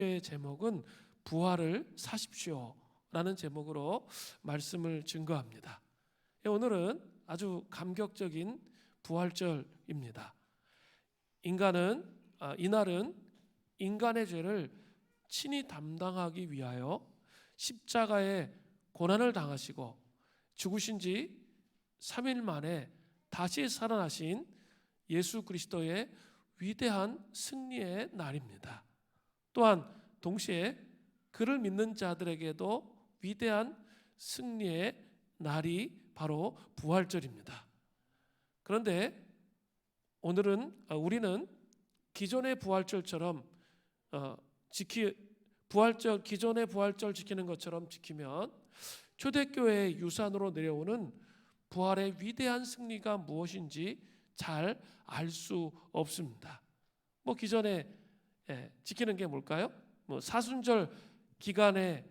초대교회의 제목은 부활을 사십시오 라는 제목으로 말씀을 증거합니다. 오늘은 아주 감격적인 부활절입니다. 이날은 인간의 죄를 친히 담당하기 위하여 십자가에 고난을 당하시고 죽으신 지 3일 만에 다시 살아나신 예수 그리스도의 위대한 승리의 날입니다. 또한 동시에 그를 믿는 자들에게도 위대한 승리의 날이 바로 부활절입니다. 그런데 우리는 기존의 부활절처럼 기존의 부활절 지키는 것처럼 지키면 초대교회의 유산으로 내려오는 부활의 위대한 승리가 무엇인지 잘 알 수 없습니다. 기존에 지키는 게 뭘까요? 사순절 기간에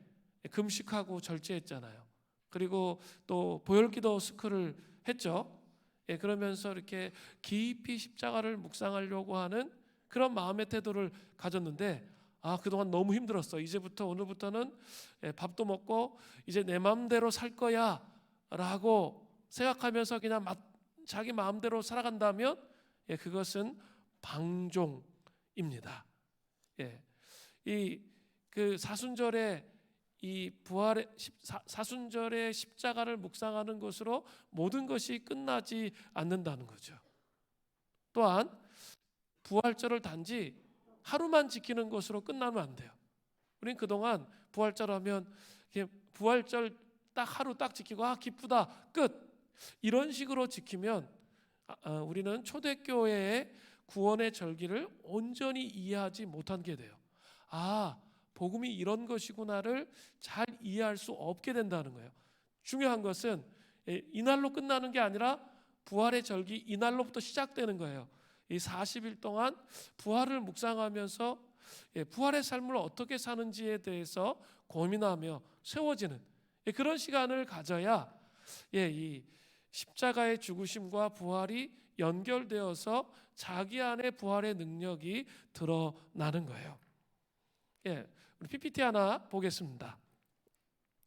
금식하고 절제했잖아요. 그리고 또 보혈기도 스크를 했죠. 그러면서 이렇게 깊이 십자가를 묵상하려고 하는 그런 마음의 태도를 가졌는데, 그동안 너무 힘들었어. 이제부터 오늘부터는 밥도 먹고 이제 내 마음대로 살 거야 라고 생각하면서 그냥 자기 마음대로 살아간다면 그것은 방종입니다. 그 사순절에 사순절의 십자가를 묵상하는 것으로 모든 것이 끝나지 않는다는 거죠. 또한 부활절을 단지 하루만 지키는 것으로 끝나면 안 돼요. 우린 그동안 부활절 하면 부활절 딱 하루 딱 지키고 기쁘다 끝 이런 식으로 지키면 우리는 초대교회의 구원의 절기를 온전히 이해하지 못한 게 돼요. 복음이 이런 것이구나를 잘 이해할 수 없게 된다는 거예요. 중요한 것은 이날로 끝나는 게 아니라 부활의 절기 이날로부터 시작되는 거예요. 이 40일 동안 부활을 묵상하면서 부활의 삶을 어떻게 사는지에 대해서 고민하며 세워지는 그런 시간을 가져야 이 십자가의 죽으심과 부활이 연결되어서 자기 안에 부활의 능력이 드러나는 거예요. 우리 PPT 하나 보겠습니다.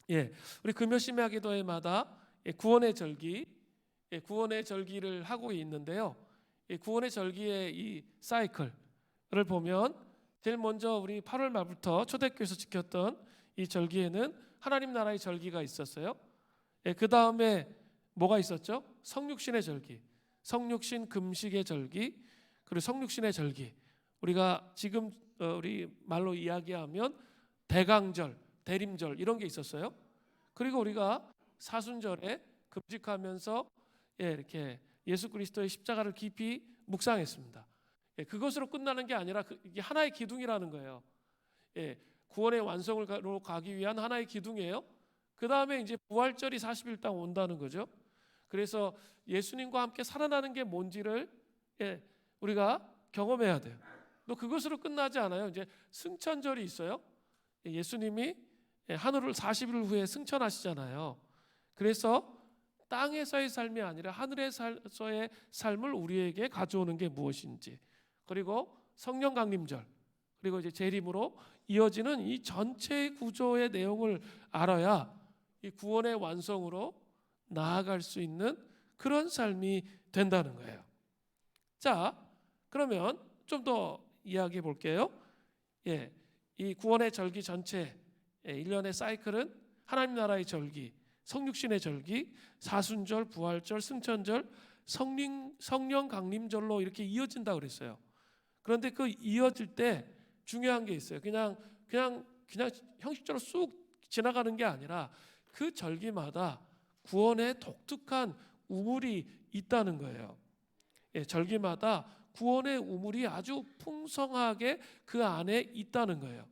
우리 금요 심야 기도회마다 구원의 절기를 하고 있는데요. 구원의 절기의 이 사이클을 보면 제일 먼저 우리 8월 말부터 초대교회에서 지켰던 이 절기에는 하나님 나라의 절기가 있었어요. 그 다음에 뭐가 있었죠? 성육신의 절기, 성육신 금식의 절기, 그리고 성육신의 절기. 우리가 지금 우리 말로 이야기하면 대강절, 대림절 이런 게 있었어요. 그리고 우리가 사순절에 금식하면서 이렇게 예수 그리스도의 십자가를 깊이 묵상했습니다. 그것으로 끝나는 게 아니라 이게 하나의 기둥이라는 거예요. 구원의 완성으로 가기 위한 하나의 기둥이에요. 그 다음에 이제 부활절이 40일 동안 온다는 거죠. 그래서 예수님과 함께 살아나는 게 뭔지를 우리가 경험해야 돼요. 또 그것으로 끝나지 않아요. 이제 승천절이 있어요. 예수님이 하늘을 40일 후에 승천하시잖아요. 그래서 땅에서의 삶이 아니라 하늘에서의 삶을 우리에게 가져오는 게 무엇인지, 그리고 성령 강림절, 그리고 이제 재림으로 이어지는 이 전체 구조의 내용을 알아야 이 구원의 완성으로 나아갈 수 있는 그런 삶이 된다는 거예요. 자, 그러면 좀 더 이야기해 볼게요. 이 구원의 절기 전체 1년의 사이클은 하나님 나라의 절기, 성육신의 절기, 사순절, 부활절, 승천절, 성령 강림절로 이렇게 이어진다고 그랬어요. 그런데 그 이어질 때 중요한 게 있어요. 그냥 형식적으로 쑥 지나가는 게 아니라 그 절기마다 구원의 독특한 우물이 있다는 거예요. 절기마다 구원의 우물이 아주 풍성하게 그 안에 있다는 거예요.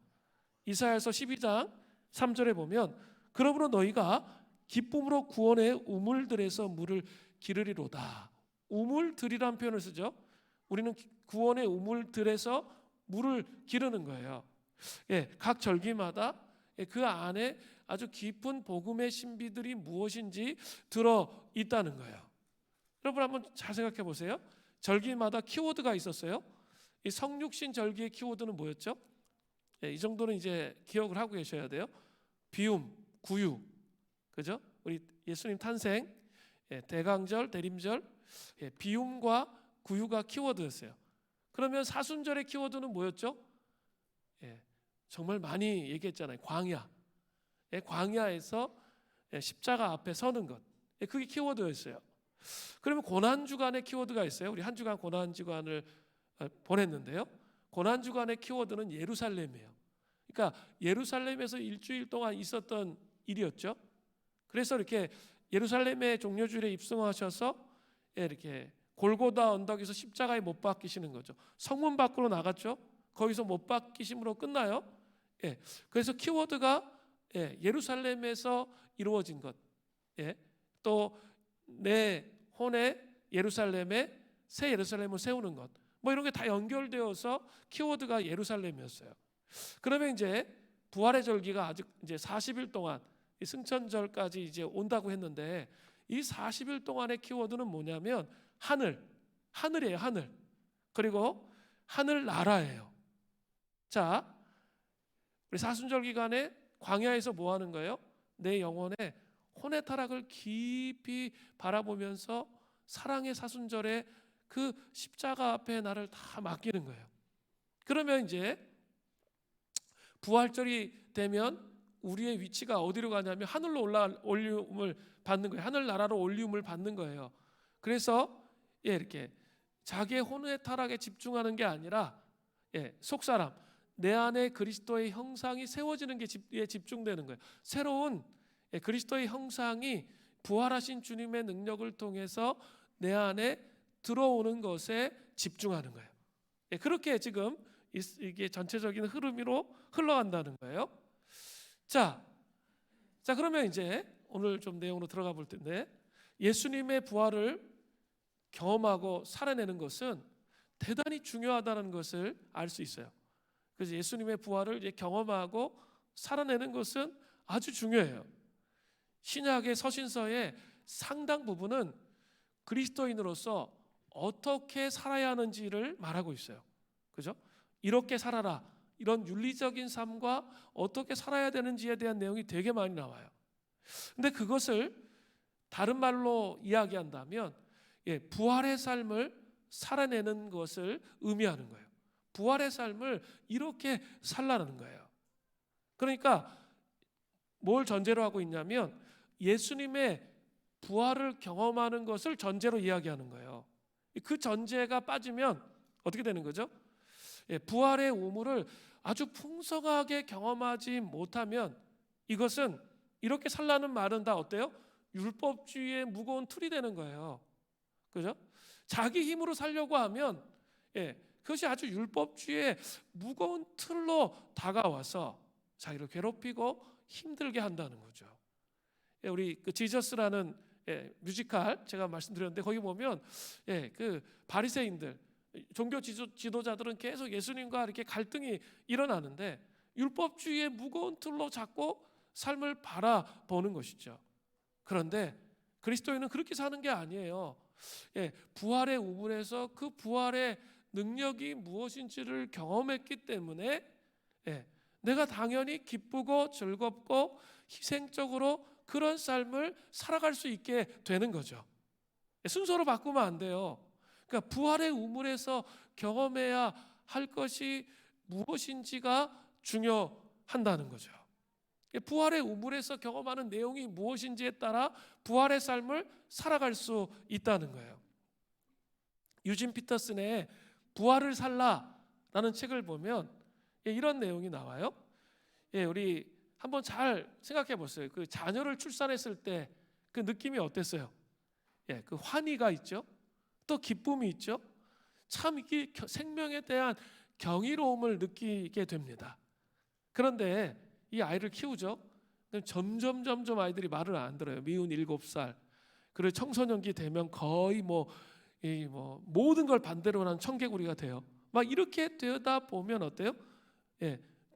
이사야서 12장 3절에 보면 그러므로 너희가 기쁨으로 구원의 우물들에서 물을 기르리로다. 우물들이란 표현을 쓰죠. 우리는 구원의 우물들에서 물을 기르는 거예요. 각 절기마다 그 안에 아주 깊은 복음의 신비들이 무엇인지 들어 있다는 거예요. 여러분 한번 잘 생각해 보세요. 절기마다 키워드가 있었어요. 이 성육신 절기의 키워드는 뭐였죠? 이 정도는 이제 기억을 하고 계셔야 돼요. 비움, 구유, 그죠? 우리 예수님 탄생, 대강절, 대림절, 비움과 구유가 키워드였어요. 그러면 사순절의 키워드는 뭐였죠? 정말 많이 얘기했잖아요. 광야. 광야에서 십자가 앞에 서는 것. 그게 키워드였어요. 그러면 고난주간의 키워드가 있어요. 우리 한 주간 고난주간을 보냈는데요. 고난주간의 키워드는 예루살렘이에요. 그러니까 예루살렘에서 일주일 동안 있었던 일이었죠. 그래서 이렇게 예루살렘의 종려주일에 입성하셔서 이렇게 골고다 언덕에서 십자가에 못 박히시는 거죠. 성문 밖으로 나갔죠. 거기서 못 박히심으로 끝나요. 그래서 키워드가 예루살렘에서 이루어진 것. 또 내 혼의 예루살렘에 새 예루살렘을 세우는 것. 뭐 이런 게 다 연결되어서 키워드가 예루살렘이었어요. 그러면 이제 부활의 절기가 아직 이제 40일 동안 이 승천절까지 이제 온다고 했는데 이 40일 동안의 키워드는 뭐냐면 하늘이에요. 하늘. 그리고 하늘 나라예요. 자, 우리 사순절 기간에 광야에서 뭐 하는 거예요? 내 영혼에 혼의 타락을 깊이 바라보면서 사랑의 사순절에 그 십자가 앞에 나를 다 맡기는 거예요. 그러면 이제 부활절이 되면 우리의 위치가 어디로 가냐면 하늘로 올리움을 받는 거예요. 하늘 나라로 올리움을 받는 거예요. 그래서 이렇게 자기의 혼의 타락에 집중하는 게 아니라 속사람 내 안에 그리스도의 형상이 세워지는 게 집중되는 거예요. 새로운 그리스도의 형상이 부활하신 주님의 능력을 통해서 내 안에 들어오는 것에 집중하는 거예요. 그렇게 지금 이게 전체적인 흐름으로 흘러간다는 거예요. 자, 그러면 이제 오늘 좀 내용으로 들어가 볼 텐데 예수님의 부활을 경험하고 살아내는 것은 대단히 중요하다는 것을 알 수 있어요. 그래서 예수님의 부활을 이제 경험하고 살아내는 것은 아주 중요해요. 신약의 서신서의 상당 부분은 그리스도인으로서 어떻게 살아야 하는지를 말하고 있어요. 그죠? 이렇게 살아라. 이런 윤리적인 삶과 어떻게 살아야 되는지에 대한 내용이 되게 많이 나와요. 근데 그것을 다른 말로 이야기한다면 부활의 삶을 살아내는 것을 의미하는 거예요. 부활의 삶을 이렇게 살라는 거예요. 그러니까 뭘 전제로 하고 있냐면 예수님의 부활을 경험하는 것을 전제로 이야기하는 거예요. 그 전제가 빠지면 어떻게 되는 거죠? 부활의 우물을 아주 풍성하게 경험하지 못하면 이것은 이렇게 살라는 말은 다 어때요? 율법주의의 무거운 틀이 되는 거예요. 그죠? 자기 힘으로 살려고 하면 그것이 아주 율법주의의 무거운 틀로 다가와서 자기를 괴롭히고 힘들게 한다는 거죠. 우리 그 지저스라는 뮤지컬 제가 말씀드렸는데 거기 보면 그 바리새인들 종교 지도자들은 계속 예수님과 이렇게 갈등이 일어나는데 율법주의의 무거운 틀로 잡고 삶을 바라보는 것이죠. 그런데 그리스도인은 그렇게 사는 게 아니에요. 부활의 우물에서 그 부활의 능력이 무엇인지를 경험했기 때문에 내가 당연히 기쁘고 즐겁고 희생적으로 그런 삶을 살아갈 수 있게 되는 거죠. 순서로 바꾸면 안 돼요. 그러니까 부활의 우물에서 경험해야 할 것이 무엇인지가 중요한다는 거죠. 부활의 우물에서 경험하는 내용이 무엇인지에 따라 부활의 삶을 살아갈 수 있다는 거예요. 유진 피터슨의 부활을 살라라는 책을 보면 이런 내용이 나와요. 우리 한번 잘 생각해 보세요. 그 자녀를 출산했을 때 그 느낌이 어땠어요? 그 환희가 있죠. 또 기쁨이 있죠. 참 이게 생명에 대한 경이로움을 느끼게 됩니다. 그런데 이 아이를 키우죠. 점점 아이들이 말을 안 들어요. 미운 7살. 그리고 청소년기 되면 거의 모든 걸 반대로 하는 청개구리가 돼요. 막 이렇게 되다 보면 어때요?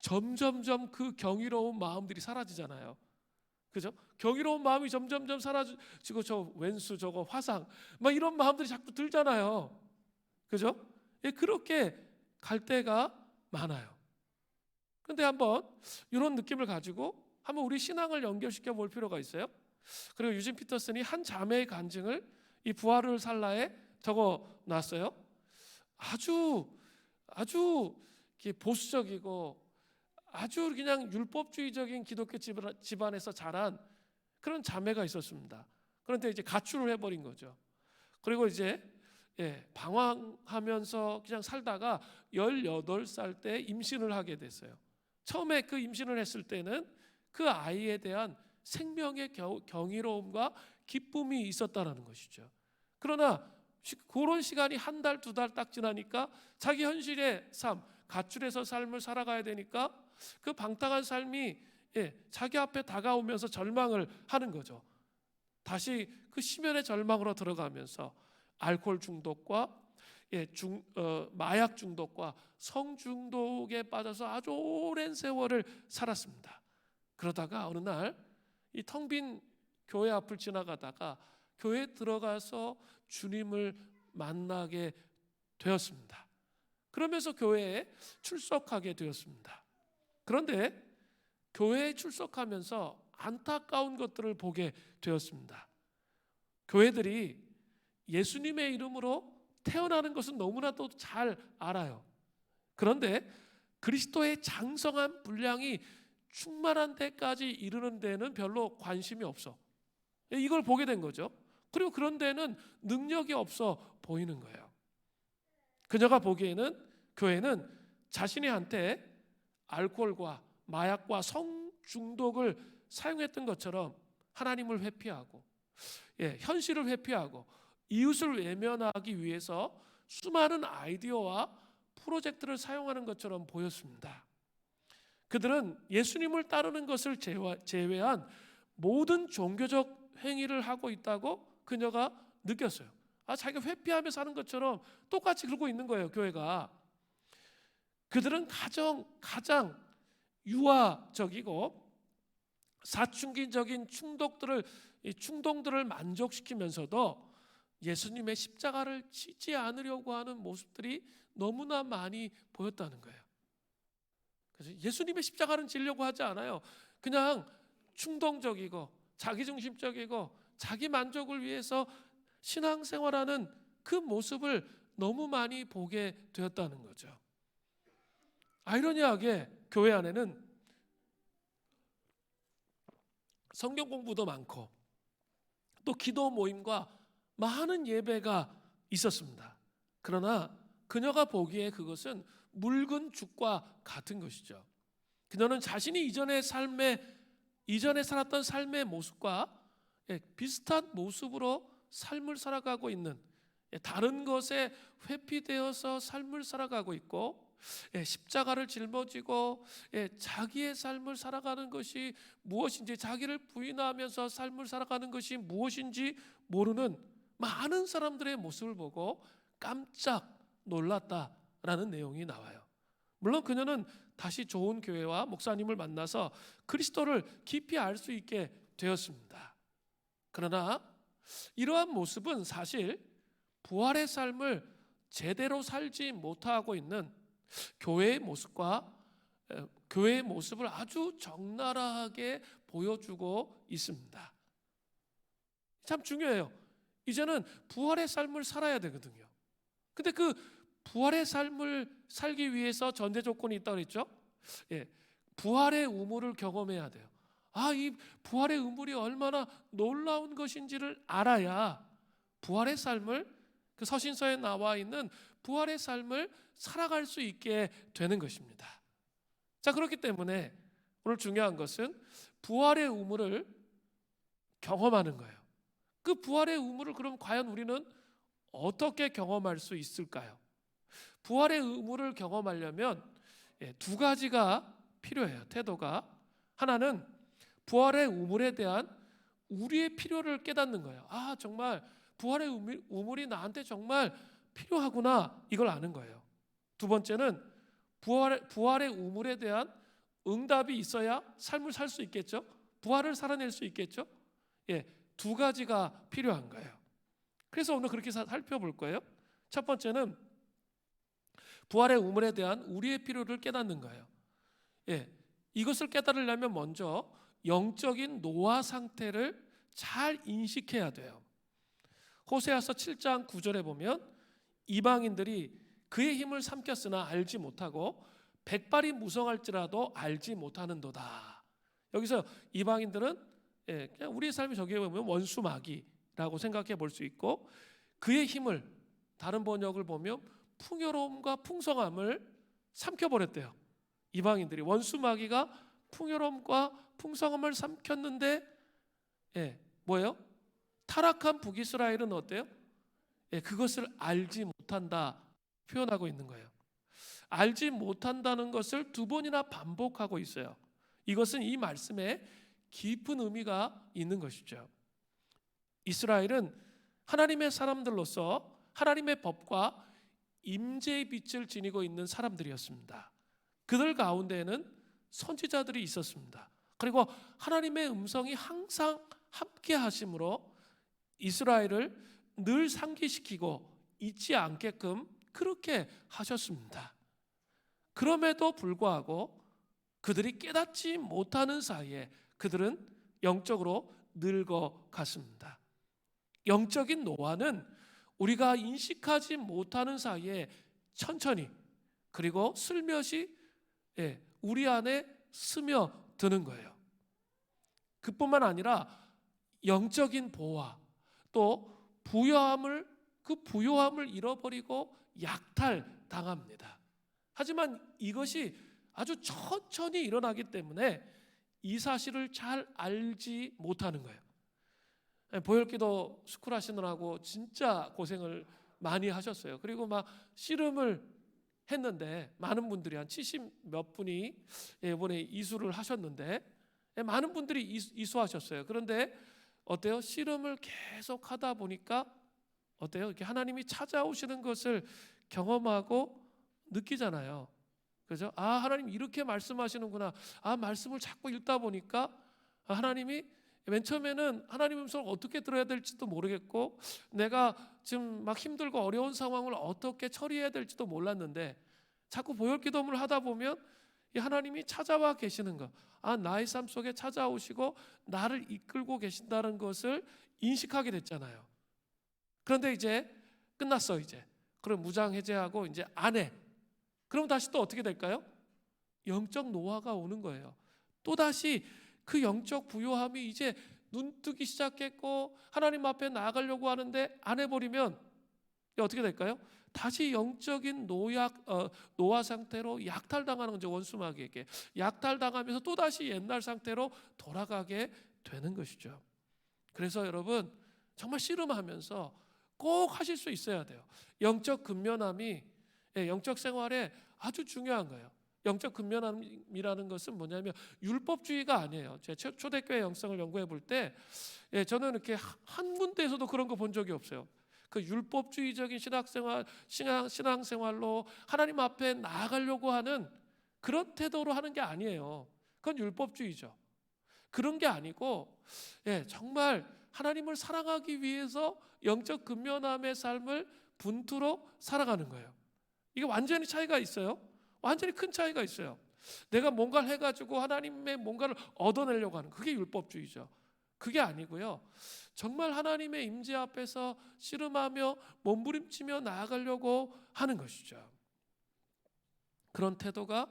점점 그 경이로운 마음들이 사라지잖아요. 그죠? 경이로운 마음이 점점 사라지고 저 왼수 저거 화상 막 이런 마음들이 자꾸 들잖아요. 그죠? 그렇게 갈 때가 많아요. 그런데 한번 이런 느낌을 가지고 한번 우리 신앙을 연결시켜 볼 필요가 있어요. 그리고 유진 피터슨이 한 자매의 간증을 이 부활을 살라에 적어 놨어요. 아주 보수적이고 아주 그냥 율법주의적인 기독교 집안에서 자란 그런 자매가 있었습니다. 그런데 이제 가출을 해버린 거죠. 그리고 이제 방황하면서 그냥 살다가 18살 때 임신을 하게 됐어요. 처음에 그 임신을 했을 때는 그 아이에 대한 생명의 경이로움과 기쁨이 있었다라는 것이죠. 그러나 그런 시간이 한 달, 두 달 딱 지나니까 자기 현실의 삶, 가출해서 삶을 살아가야 되니까 그 방탕한 삶이 자기 앞에 다가오면서 절망을 하는 거죠. 다시 그 심연의 절망으로 들어가면서 알코올 중독과 마약 중독과 성 중독에 빠져서 아주 오랜 세월을 살았습니다. 그러다가 어느 날 이 텅 빈 교회 앞을 지나가다가 교회에 들어가서 주님을 만나게 되었습니다. 그러면서 교회에 출석하게 되었습니다. 그런데 교회에 출석하면서 안타까운 것들을 보게 되었습니다. 교회들이 예수님의 이름으로 태어나는 것은 너무나도 잘 알아요. 그런데 그리스도의 장성한 분량이 충만한 데까지 이르는 데는 별로 관심이 없어. 이걸 보게 된 거죠. 그리고 그런 데는 능력이 없어 보이는 거예요. 그녀가 보기에는 교회는 자신이 한테 알코올과 마약과 성 중독을 사용했던 것처럼 하나님을 회피하고 현실을 회피하고 이웃을 외면하기 위해서 수많은 아이디어와 프로젝트를 사용하는 것처럼 보였습니다. 그들은 예수님을 따르는 것을 제외한 모든 종교적 행위를 하고 있다고 그녀가 느꼈어요. 자기가 회피하며 사는 것처럼 똑같이 그러고 있는 거예요, 교회가. 그들은 가장 유아적이고 사춘기적인 충동들을 만족시키면서도 예수님의 십자가를 지지 않으려고 하는 모습들이 너무나 많이 보였다는 거예요. 그래서 예수님의 십자가는 지려고 하지 않아요. 그냥 충동적이고 자기중심적이고 자기 만족을 위해서 신앙생활하는 그 모습을 너무 많이 보게 되었다는 거죠. 아이러니하게 교회 안에는 성경 공부도 많고 또 기도 모임과 많은 예배가 있었습니다. 그러나 그녀가 보기에 그것은 묽은 죽과 같은 것이죠. 그녀는 자신이 이전에 살았던 삶의 모습과 비슷한 모습으로 삶을 살아가고 있는, 다른 것에 회피되어서 삶을 살아가고 있고 십자가를 짊어지고 자기의 삶을 살아가는 것이 무엇인지, 자기를 부인하면서 삶을 살아가는 것이 무엇인지 모르는 많은 사람들의 모습을 보고 깜짝 놀랐다라는 내용이 나와요. 물론 그녀는 다시 좋은 교회와 목사님을 만나서 그리스도를 깊이 알 수 있게 되었습니다. 그러나 이러한 모습은 사실 부활의 삶을 제대로 살지 못하고 있는 교회의 모습을 아주 적나라하게 보여주고 있습니다. 참 중요해요. 이제는 부활의 삶을 살아야 되거든요. 근데 그 부활의 삶을 살기 위해서 전제 조건이 있다고 그랬죠? 부활의 우물을 경험해야 돼요. 이 부활의 우물이 얼마나 놀라운 것인지를 알아야 부활의 삶을, 그 서신서에 나와 있는 부활의 삶을 살아갈 수 있게 되는 것입니다. 자, 그렇기 때문에 오늘 중요한 것은 부활의 우물을 경험하는 거예요. 그 부활의 우물을 그럼 과연 우리는 어떻게 경험할 수 있을까요? 부활의 우물을 경험하려면 두 가지가 필요해요. 태도가. 하나는 부활의 우물에 대한 우리의 필요를 깨닫는 거예요. 정말 부활의 우물이 나한테 정말 필요하구나, 이걸 아는 거예요. 두 번째는 부활의 우물에 대한 응답이 있어야 삶을 살 수 있겠죠. 부활을 살아낼 수 있겠죠. 두 가지가 필요한 거예요. 그래서 오늘 그렇게 살펴볼 거예요. 첫 번째는 부활의 우물에 대한 우리의 필요를 깨닫는 거예요. 이것을 깨달으려면 먼저 영적인 노화 상태를 잘 인식해야 돼요. 호세아서 7장 9절에 보면 이방인들이 그의 힘을 삼켰으나 알지 못하고 백발이 무성할지라도 알지 못하는도다. 여기서 이방인들은 그냥 우리의 삶이 저기에 보면 원수마귀라고 생각해 볼 수 있고, 그의 힘을 다른 번역을 보면 풍요로움과 풍성함을 삼켜버렸대요. 이방인들이 원수마귀가 풍요로움과 풍성함을 삼켰는데 뭐예요? 타락한 북이스라엘은 어때요? 그것을 알지 못한다 표현하고 있는 거예요. 알지 못한다는 것을 두 번이나 반복하고 있어요. 이것은 이 말씀에 깊은 의미가 있는 것이죠. 이스라엘은 하나님의 사람들로서 하나님의 법과 임재의 빛을 지니고 있는 사람들이었습니다. 그들 가운데에는 선지자들이 있었습니다. 그리고 하나님의 음성이 항상 함께 하심으로 이스라엘을 늘 상기시키고 잊지 않게끔 그렇게 하셨습니다. 그럼에도 불구하고 그들이 깨닫지 못하는 사이에 그들은 영적으로 늙어갔습니다. 영적인 노화는 우리가 인식하지 못하는 사이에 천천히 그리고 슬며시 우리 안에 스며드는 거예요. 그뿐만 아니라 영적인 보화, 또 부요함을 잃어버리고 약탈당합니다. 하지만 이것이 아주 천천히 일어나기 때문에 이 사실을 잘 알지 못하는 거예요. 보혈기도 스쿨 하시느라고 진짜 고생을 많이 하셨어요. 그리고 막 씨름을 했는데 많은 분들이 한 70 몇 분이 이번에 이수를 하셨는데 많은 분들이 이수하셨어요. 그런데 어때요? 씨름을 계속 하다 보니까 어때요? 이렇게 하나님이 찾아오시는 것을 경험하고 느끼잖아요. 그죠? 아, 하나님 이렇게 말씀하시는구나. 아, 말씀을 자꾸 읽다 보니까 하나님이 맨 처음에는 하나님 음성을 어떻게 들어야 될지도 모르겠고 내가 지금 막 힘들고 어려운 상황을 어떻게 처리해야 될지도 몰랐는데 자꾸 보혈기도문을 하다 보면 이 하나님이 찾아와 계시는 것, 나의 삶 속에 찾아오시고 나를 이끌고 계신다는 것을 인식하게 됐잖아요. 그런데 이제 끝났어. 이제 그럼 무장 해제하고 이제 안 해. 그럼 다시 또 어떻게 될까요? 영적 노화가 오는 거예요. 또다시 그 영적 부요함이 이제 눈뜨기 시작했고 하나님 앞에 나아가려고 하는데 안 해버리면 어떻게 될까요? 다시 영적인 노화 상태로 약탈당하는 거죠. 원수마귀에게 약탈당하면서 또다시 옛날 상태로 돌아가게 되는 것이죠. 그래서 여러분 정말 씨름하면서 꼭 하실 수 있어야 돼요. 영적 근면함이 영적 생활에 아주 중요한 거예요. 영적 근면함이라는 것은 뭐냐면 율법주의가 아니에요. 제가 초대교회 영성을 연구해 볼 때 저는 이렇게 한 군데에서도 그런 거 본 적이 없어요. 그 율법주의적인 신앙생활로 하나님 앞에 나아가려고 하는 그런 태도로 하는 게 아니에요. 그건 율법주의죠. 그런 게 아니고 정말 하나님을 사랑하기 위해서 영적 근면함의 삶을 분투로 살아가는 거예요. 이게 완전히 차이가 있어요. 완전히 큰 차이가 있어요. 내가 뭔가를 해가지고 하나님의 뭔가를 얻어내려고 하는 그게 율법주의죠. 그게 아니고요. 정말 하나님의 임재 앞에서 씨름하며 몸부림치며 나아가려고 하는 것이죠. 그런 태도가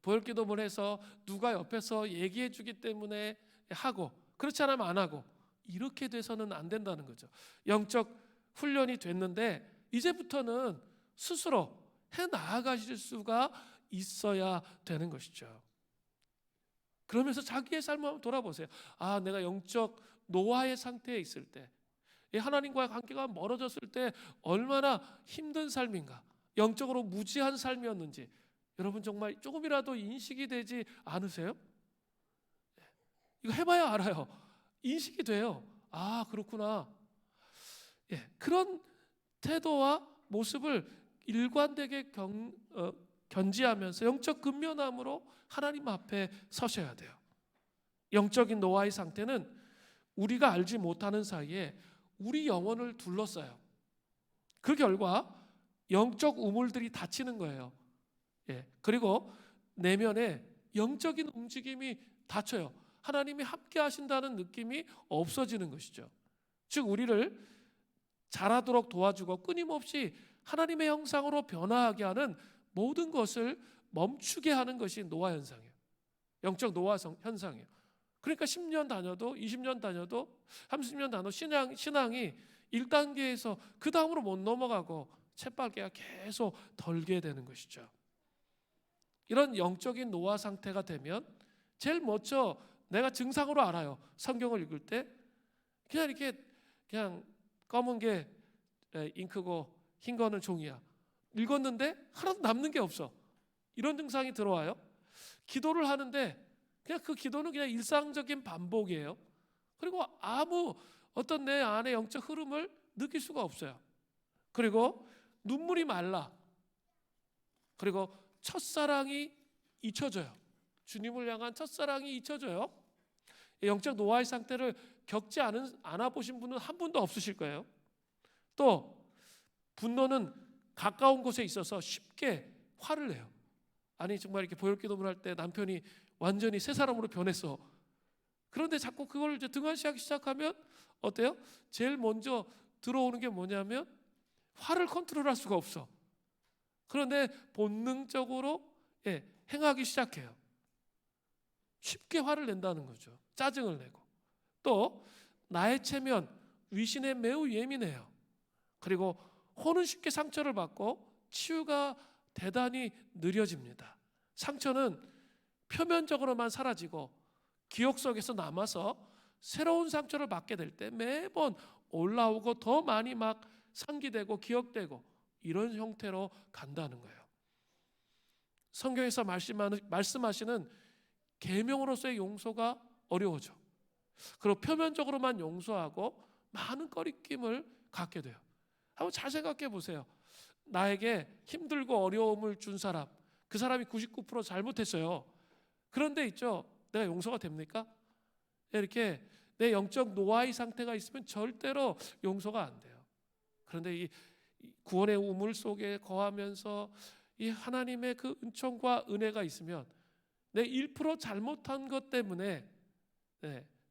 보혈기도문을 해서 누가 옆에서 얘기해 주기 때문에 하고 그렇지 않으면 안 하고 이렇게 돼서는 안 된다는 거죠. 영적 훈련이 됐는데 이제부터는 스스로 해 나아가실 수가 있어야 되는 것이죠. 그러면서 자기의 삶을 한번 돌아보세요. 내가 영적 노화의 상태에 있을 때, 하나님과의 관계가 멀어졌을 때 얼마나 힘든 삶인가, 영적으로 무지한 삶이었는지 여러분 정말 조금이라도 인식이 되지 않으세요? 이거 해봐야 알아요. 인식이 돼요. 그렇구나. 그런 태도와 모습을 일관되게 견지하면서 영적 근면함으로 하나님 앞에 서셔야 돼요. 영적인 노화의 상태는 우리가 알지 못하는 사이에 우리 영혼을 둘러싸요. 그 결과 영적 우물들이 닫히는 거예요. 그리고 내면에 영적인 움직임이 닫혀요. 하나님이 함께 하신다는 느낌이 없어지는 것이죠. 즉 우리를 자라도록 도와주고 끊임없이 하나님의 형상으로 변화하게 하는 모든 것을 멈추게 하는 것이 노화 현상이에요. 영적 노화 현상이에요. 그러니까 10년 다녀도 20년 다녀도 30년 다녀도 신앙이 1단계에서 그 다음으로 못 넘어가고 쳇바퀴가 계속 덜게 되는 것이죠. 이런 영적인 노화 상태가 되면 제일 먼저 내가 증상으로 알아요. 성경을 읽을 때 그냥 이렇게 그냥 검은 게 잉크고 흰 거는 종이야. 읽었는데 하나도 남는 게 없어. 이런 증상이 들어와요. 기도를 하는데 그냥 그 기도는 그냥 일상적인 반복이에요. 그리고 아무 어떤 내 안의 영적 흐름을 느낄 수가 없어요. 그리고 눈물이 말라. 그리고 첫사랑이 잊혀져요. 주님을 향한 첫사랑이 잊혀져요. 영적 노화의 상태를 겪지 않아 보신 분은 한 분도 없으실 거예요. 또 분노는 가까운 곳에 있어서 쉽게 화를 내요. 아니 정말 이렇게 보혈기도를 할 때 남편이 완전히 새 사람으로 변했어. 그런데 자꾸 그걸 이제 등한시하기 시작하면 어때요? 제일 먼저 들어오는 게 뭐냐면 화를 컨트롤할 수가 없어. 그런데 본능적으로 행하기 시작해요. 쉽게 화를 낸다는 거죠. 짜증을 내고. 또 나의 체면, 위신에 매우 예민해요. 그리고 혼은 쉽게 상처를 받고 치유가 대단히 느려집니다. 상처는 표면적으로만 사라지고 기억 속에서 남아서 새로운 상처를 받게 될 때 매번 올라오고 더 많이 막 상기되고 기억되고 이런 형태로 간다는 거예요. 성경에서 말씀하시는 계명으로서의 용서가 어려워져. 그리고 표면적으로만 용서하고 많은 꺼리낌을 갖게 돼요. 한번 잘 생각해 보세요. 나에게 힘들고 어려움을 준 사람, 그 사람이 99% 잘못했어요. 그런데 있죠, 내가 용서가 됩니까? 이렇게 내 영적 노화의 상태가 있으면 절대로 용서가 안 돼요. 그런데 이 구원의 우물 속에 거하면서 이 하나님의 그 은총과 은혜가 있으면 내 1% 잘못한 것 때문에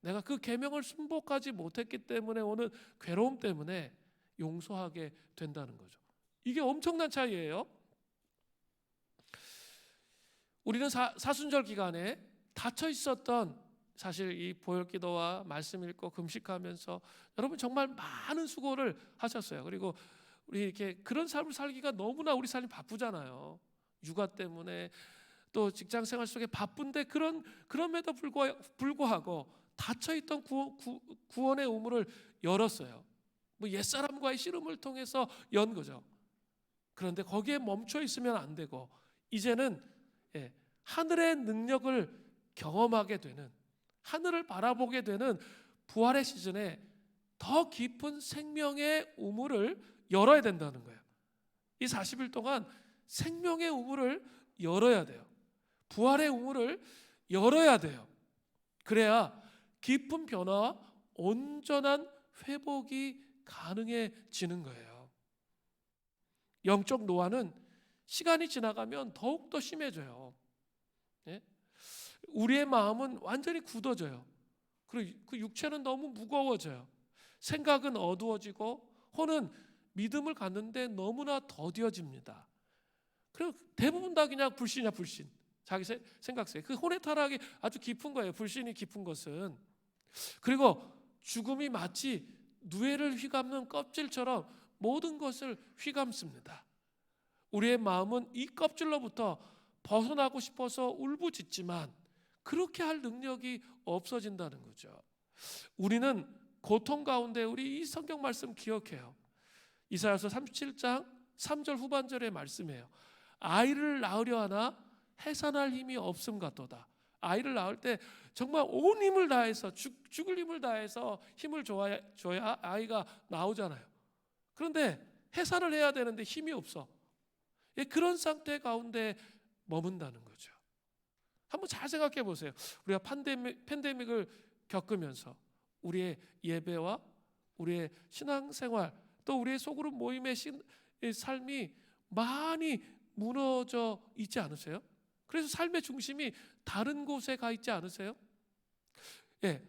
내가 그 계명을 순복하지 못했기 때문에 오는 괴로움 때문에 용서하게 된다는 거죠. 이게 엄청난 차이예요. 우리는 사순절 기간에 닫혀 있었던 사실 이 보혈기도와 말씀 읽고 금식하면서 여러분 정말 많은 수고를 하셨어요. 그리고 우리 이렇게 그런 삶을 살기가 너무나 우리 삶이 바쁘잖아요. 육아 때문에 또 직장 생활 속에 바쁜데 그럼에도 불구하고 닫혀 있던 구원의 우물을 열었어요. 뭐 옛사람과의 씨름을 통해서 연 거죠. 그런데 거기에 멈춰 있으면 안 되고 이제는 하늘의 능력을 경험하게 되는, 하늘을 바라보게 되는 부활의 시즌에 더 깊은 생명의 우물을 열어야 된다는 거예요. 이 40일 동안 생명의 우물을 열어야 돼요. 부활의 우물을 열어야 돼요. 그래야 깊은 변화와 온전한 회복이 가능해지는 거예요. 영적 노화는 시간이 지나가면 더욱더 심해져요. 우리의 마음은 완전히 굳어져요. 그리고 그 육체는 너무 무거워져요. 생각은 어두워지고 혼은 믿음을 갖는데 너무나 더디어집니다. 그리고 대부분 다 그냥 불신이야, 불신. 자기 생각세. 그 혼의 타락이 아주 깊은 거예요. 불신이 깊은 것은. 그리고 죽음이 마치 누에를 휘감는 껍질처럼 모든 것을 휘감습니다. 우리의 마음은 이 껍질로부터 벗어나고 싶어서 울부짖지만 그렇게 할 능력이 없어진다는 거죠. 우리는 고통 가운데 우리 이 성경 말씀 기억해요. 이사야서 37장 3절 후반절의 말씀이에요. 아이를 낳으려 하나 해산할 힘이 없음 같도다. 아이를 낳을 때 정말 온 힘을 다해서 죽을 힘을 다해서 힘을 줘야 아이가 나오잖아요. 그런데 해산을 해야 되는데 힘이 없어. 그런 상태 가운데 머문다는 거죠. 한번 잘 생각해 보세요. 우리가 팬데믹을 겪으면서 우리의 예배와 우리의 신앙생활 또 우리의 소그룹 모임의 삶이 많이 무너져 있지 않으세요? 그래서 삶의 중심이 다른 곳에 가 있지 않으세요?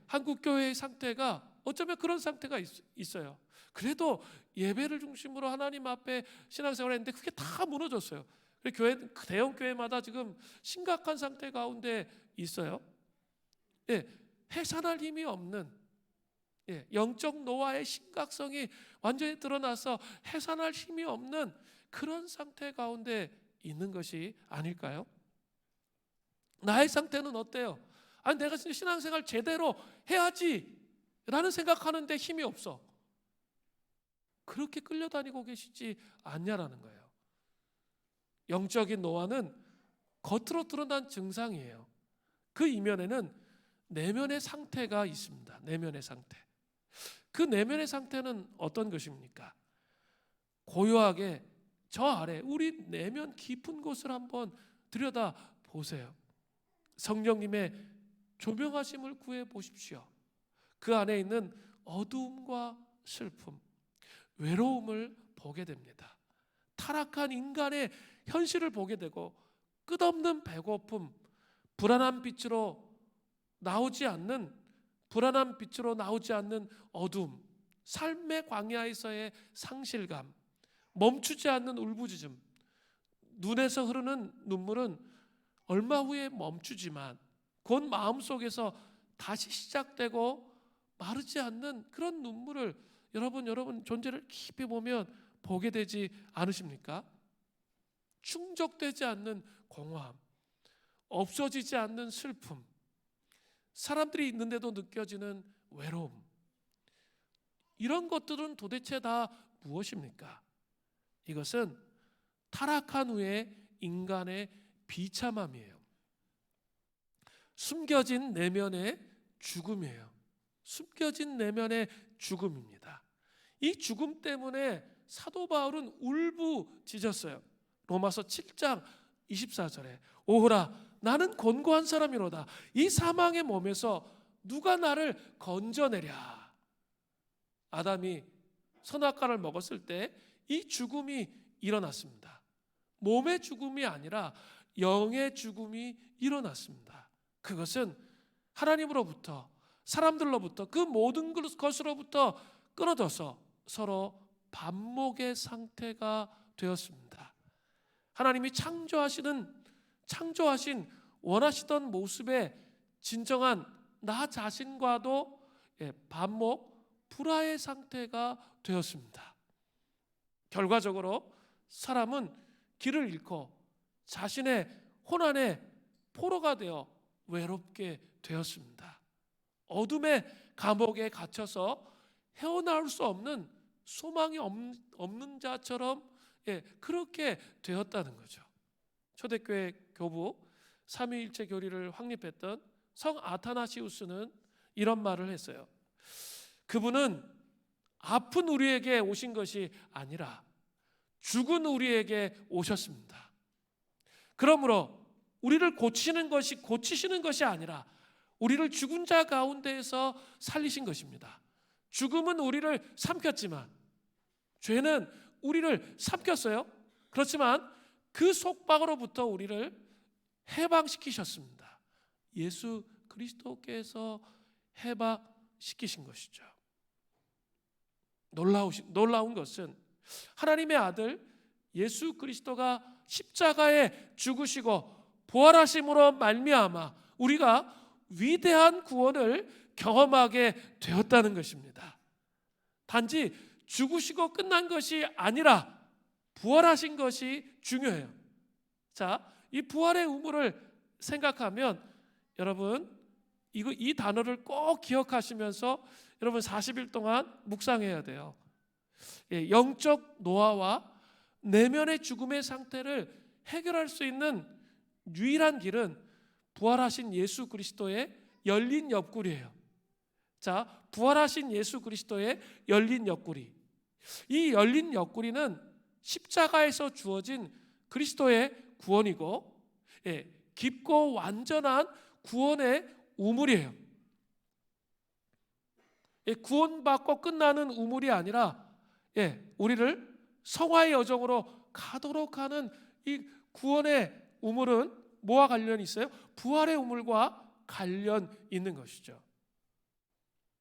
한국 교회의 상태가 어쩌면 그런 상태가 있어요. 그래도 예배를 중심으로 하나님 앞에 신앙생활을 했는데 그게 다 무너졌어요. 교회, 대형 교회마다 지금 심각한 상태 가운데 있어요. 해산할 힘이 없는, 영적 노화의 심각성이 완전히 드러나서 해산할 힘이 없는 그런 상태 가운데 있는 것이 아닐까요? 나의 상태는 어때요? 아니, 내가 진짜 신앙생활 제대로 해야지 라는 생각하는데 힘이 없어. 그렇게 끌려다니고 계시지 않냐라는 거예요. 영적인 노화는 겉으로 드러난 증상이에요. 그 이면에는 내면의 상태가 있습니다. 내면의 상태. 그 내면의 상태는 어떤 것입니까? 고요하게 저 아래 우리 내면 깊은 곳을 한번 들여다 보세요. 성령님의 조명하심을 구해 보십시오. 그 안에 있는 어두움과 슬픔, 외로움을 보게 됩니다. 타락한 인간의 현실을 보게 되고 끝없는 배고픔, 불안한 빛으로 나오지 않는 어둠, 삶의 광야에서의 상실감, 멈추지 않는 울부짖음, 눈에서 흐르는 눈물은 얼마 후에 멈추지만 곧 마음속에서 다시 시작되고 마르지 않는 그런 눈물을 여러분 존재를 깊이 보면 보게 되지 않으십니까? 충족되지 않는 공허함, 없어지지 않는 슬픔, 사람들이 있는데도 느껴지는 외로움, 이런 것들은 도대체 다 무엇입니까? 이것은 타락한 후에 인간의 비참함이에요. 숨겨진 내면의 죽음이에요. 숨겨진 내면의 죽음입니다. 이 죽음 때문에 사도 바울은 울부짖었어요. 로마서 7장 24절에 오호라 나는 곤고한 사람이로다. 이 사망의 몸에서 누가 나를 건져내랴. 아담이 선악과를 먹었을 때 이 죽음이 일어났습니다. 몸의 죽음이 아니라 영의 죽음이 일어났습니다. 그것은 하나님으로부터, 사람들로부터, 그 모든 것으로부터 끊어져서 서로 반목의 상태가 되었습니다. 하나님이 창조하신 원하시던 모습의 진정한 나 자신과도 반목, 불화의 상태가 되었습니다. 결과적으로 사람은 길을 잃고 자신의 혼란의 포로가 되어 외롭게 되었습니다. 어둠의 감옥에 갇혀서 헤어나올 수 없는 소망이 없는 자처럼 그렇게 되었다는 거죠. 초대교회 교부 삼위일체 교리를 확립했던 성 아타나시우스는 이런 말을 했어요. 그분은 아픈 우리에게 오신 것이 아니라 죽은 우리에게 오셨습니다. 그러므로 우리를 고치시는 것이 아니라 우리를 죽은 자 가운데에서 살리신 것입니다. 죽음은 우리를 삼켰지만, 죄는 우리를 삼켰어요. 그렇지만 그 속박으로부터 우리를 해방시키셨습니다. 예수 그리스도께서 해방시키신 것이죠. 놀라운 것은 하나님의 아들 예수 그리스도가 십자가에 죽으시고 부활하심으로 말미암아 우리가 위대한 구원을 경험하게 되었다는 것입니다. 단지 죽으시고 끝난 것이 아니라 부활하신 것이 중요해요. 자, 이 부활의 의무를 생각하면 여러분 이 단어를 꼭 기억하시면서 여러분 40일 동안 묵상해야 돼요. 영적 노화와 내면의 죽음의 상태를 해결할 수 있는 유일한 길은 부활하신 예수 그리스도의 열린 옆구리예요. 자, 부활하신 예수 그리스도의 열린 옆구리. 이 열린 옆구리는 십자가에서 주어진 그리스도의 구원이고, 깊고 완전한 구원의 우물이에요. 구원받고 끝나는 우물이 아니라 우리를 성화의 여정으로 가도록 하는 이 구원의 우물은 뭐와 관련이 있어요? 부활의 우물과 관련 있는 것이죠.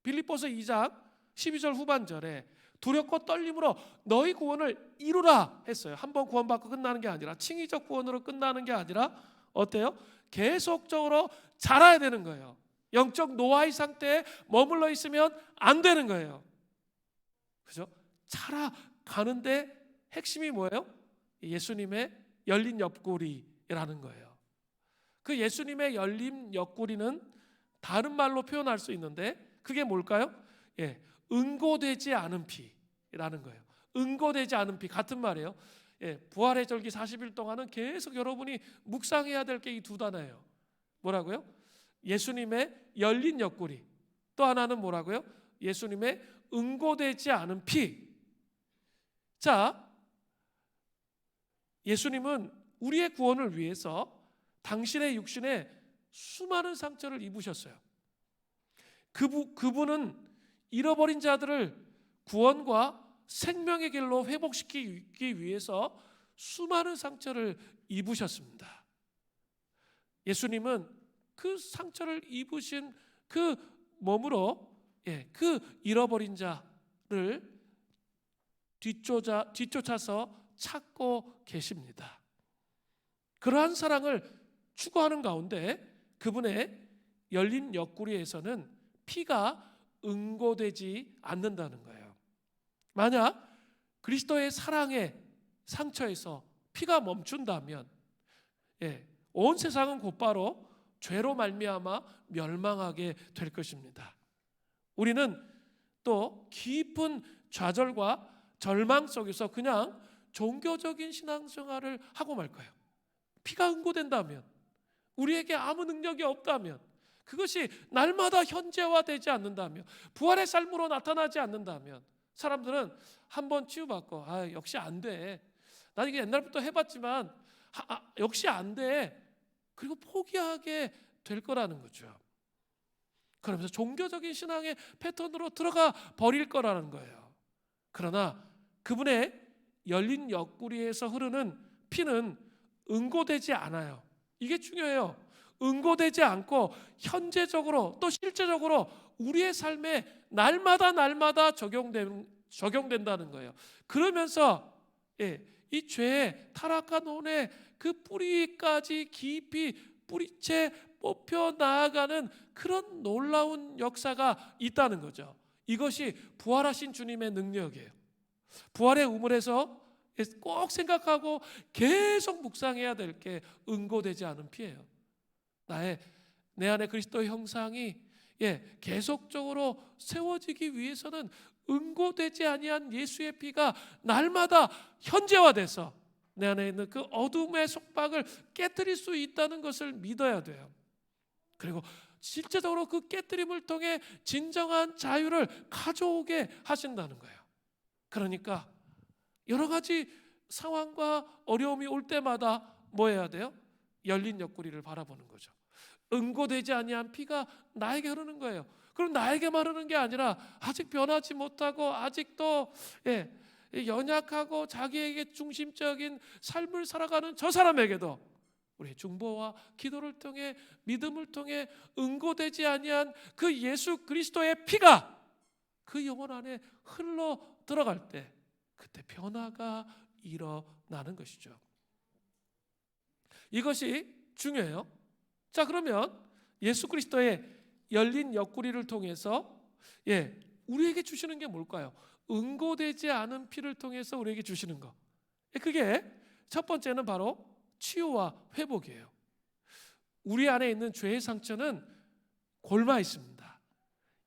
빌립보서 2장 12절 후반절에 두렵고 떨림으로 너희 구원을 이루라 했어요. 한번 구원받고 끝나는 게 아니라, 칭의적 구원으로 끝나는 게 아니라 어때요? 계속적으로 자라야 되는 거예요. 영적 노화의 상태에 머물러 있으면 안 되는 거예요. 그죠? 자라가는데 핵심이 뭐예요? 예수님의 열린 옆구리라는 거예요. 그 예수님의 열린 옆구리는 다른 말로 표현할 수 있는데 그게 뭘까요? 응고되지 않은 피라는 거예요. 응고되지 않은 피, 같은 말이에요. 부활의 절기 40일 동안은 계속 여러분이 묵상해야 될 게 이 두 단어예요. 뭐라고요? 예수님의 열린 옆구리. 또 하나는 뭐라고요? 예수님의 응고되지 않은 피. 자, 예수님은 우리의 구원을 위해서 당신의 육신에 수많은 상처를 입으셨어요. 그분은 잃어버린 자들을 구원과 생명의 길로 회복시키기 위해서 수많은 상처를 입으셨습니다. 예수님은 그 상처를 입으신 그 몸으로 그 잃어버린 자를 뒤쫓아서 찾고 계십니다. 그러한 사랑을 추구하는 가운데 그분의 열린 옆구리에서는 피가 응고되지 않는다는 거예요. 만약 그리스도의 사랑의 상처에서 피가 멈춘다면 온 세상은 곧바로 죄로 말미암아 멸망하게 될 것입니다. 우리는 또 깊은 좌절과 절망 속에서 그냥 종교적인 신앙생활을 하고 말 거예요. 피가 응고된다면, 우리에게 아무 능력이 없다면, 그것이 날마다 현재화되지 않는다면, 부활의 삶으로 나타나지 않는다면 사람들은 한번 치유받고 역시 안 돼. 난 이게 옛날부터 해봤지만 역시 안 돼. 그리고 포기하게 될 거라는 거죠. 그러면서 종교적인 신앙의 패턴으로 들어가 버릴 거라는 거예요. 그러나 그분의 열린 옆구리에서 흐르는 피는 응고되지 않아요. 이게 중요해요. 응고되지 않고 현재적으로 또 실제적으로 우리의 삶에 날마다 적용된다는 거예요. 그러면서 이 죄의 타락한 혼의 그 뿌리까지 깊이 뿌리채 뽑혀 나아가는 그런 놀라운 역사가 있다는 거죠. 이것이 부활하신 주님의 능력이에요. 부활의 우물에서 꼭 생각하고 계속 묵상해야 될 게 응고되지 않은 피예요. 내 안에 그리스도의 형상이 계속적으로 세워지기 위해서는 응고되지 아니한 예수의 피가 날마다 현재화돼서 내 안에 있는 그 어둠의 속박을 깨뜨릴 수 있다는 것을 믿어야 돼요. 그리고 실제적으로 그 깨뜨림을 통해 진정한 자유를 가져오게 하신다는 거예요. 그러니까 여러 가지 상황과 어려움이 올 때마다 뭐 해야 돼요? 열린 옆구리를 바라보는 거죠. 응고되지 아니한 피가 나에게 흐르는 거예요. 그럼 나에게만 흐르는 게 아니라 아직 변하지 못하고 아직도 연약하고 자기에게 중심적인 삶을 살아가는 저 사람에게도 우리의 중보와 기도를 통해 믿음을 통해 응고되지 아니한 그 예수 그리스도의 피가 그 영혼 안에 흘러 들어갈 때 그때 변화가 일어나는 것이죠. 이것이 중요해요. 자, 그러면 예수 그리스도의 열린 옆구리를 통해서 우리에게 주시는 게 뭘까요? 응고되지 않은 피를 통해서 우리에게 주시는 것. 그게 첫 번째는 바로 치유와 회복이에요. 우리 안에 있는 죄의 상처는 골마 있습니다.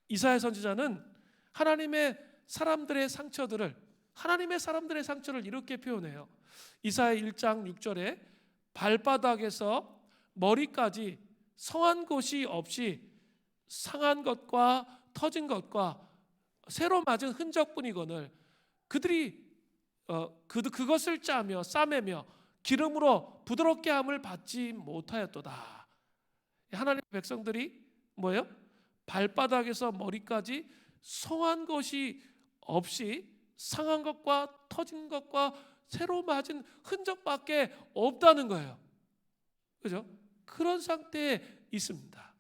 이사야 선지자는 하나님의 사람들의 상처를 이렇게 표현해요. 이사야 1장 6절에 발바닥에서 머리까지 성한 곳이 없이 상한 것과 터진 것과 새로 맞은 흔적뿐이거늘 그들이 그것을 짜며 싸매며 기름으로 부드럽게 함을 받지 못하였도다. 하나님의 백성들이 뭐예요? 발바닥에서 머리까지 성한 것이 없이 상한 것과 터진 것과 새로 맞은 흔적밖에 없다는 거예요. 그죠? 그런 상태에 있습니다.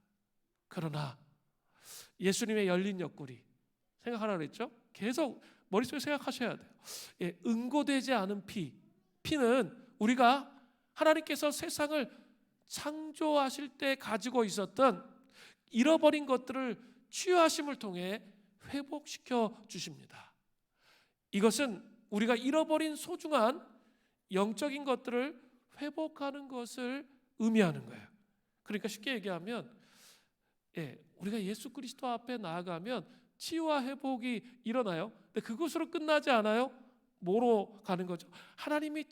그러나 예수님의 열린 옆구리 생각하라 그랬죠? 계속 머릿속에 생각하셔야 돼요. 응고되지 않은 피는 우리가 하나님께서 세상을 창조하실 때 가지고 있었던 잃어버린 것들을 치유하심을 통해 회복시켜 주십니다. 이것은 우리가 잃어버린 소중한 영적인 것들을 회복하는 것을 의미하는 거예요. 그러니까 쉽게 얘기하면 우리가 예수 그리스도 앞에 나아가면 치유와 회복이 일어나요. 근데 그것으로 끝나지 않아요. 뭐로 가는 거죠? 하나님이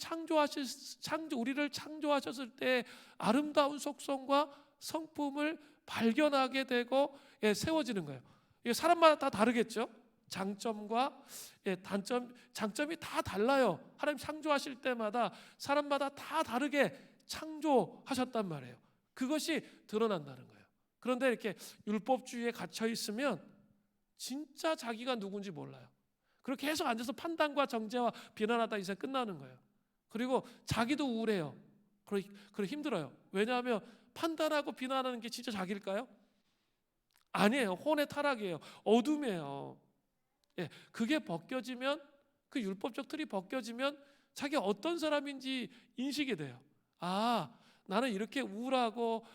우리를 창조하셨을 때 아름다운 속성과 성품을 발견하게 되고 세워지는 거예요. 이게 사람마다 다 다르겠죠. 장점과 장점이 다 달라요. 하나님 창조하실 때마다 사람마다 다 다르게 창조하셨단 말이에요. 그것이 드러난다는 거예요. 그런데 이렇게 율법주의에 갇혀 있으면 진짜 자기가 누군지 몰라요. 그리고 계속 앉아서 판단과 정죄와 비난하다 이제 끝나는 거예요. 그리고 자기도 우울해요. 그리고 힘들어요. 왜냐하면 판단하고 비난하는 게 진짜 자기일까요? 아니에요. 혼의 타락이에요. 어둠이에요. 그게 벗겨지면, 그 율법적 틀이 벗겨지면 자기가 어떤 사람인지 인식이 돼요. 나는 이렇게 우울하고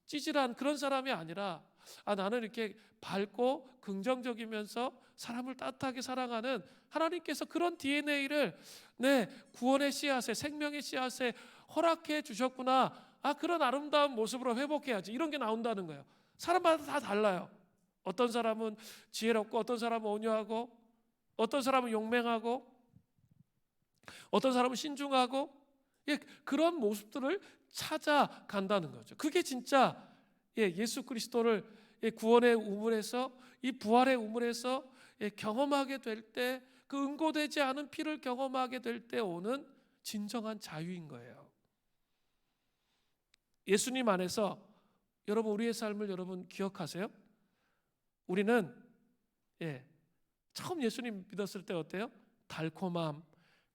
찌질한 그런 사람이 아니라 나는 이렇게 밝고 긍정적이면서 사람을 따뜻하게 사랑하는 하나님께서 그런 DNA를 내 구원의 씨앗에, 생명의 씨앗에 허락해 주셨구나. 그런 아름다운 모습으로 회복해야지. 이런 게 나온다는 거예요. 사람마다 다 달라요. 어떤 사람은 지혜롭고, 어떤 사람은 온유하고, 어떤 사람은 용맹하고, 어떤 사람은 신중하고, 그런 모습들을 찾아간다는 거죠. 그게 진짜 예수 그리스도를 구원의 우물에서, 이 부활의 우물에서 경험하게 될 때, 그 응고되지 않은 피를 경험하게 될 때 오는 진정한 자유인 거예요. 예수님 안에서 여러분, 우리의 삶을 여러분 기억하세요? 우리는 처음 예수님 믿었을 때 어때요? 달콤함,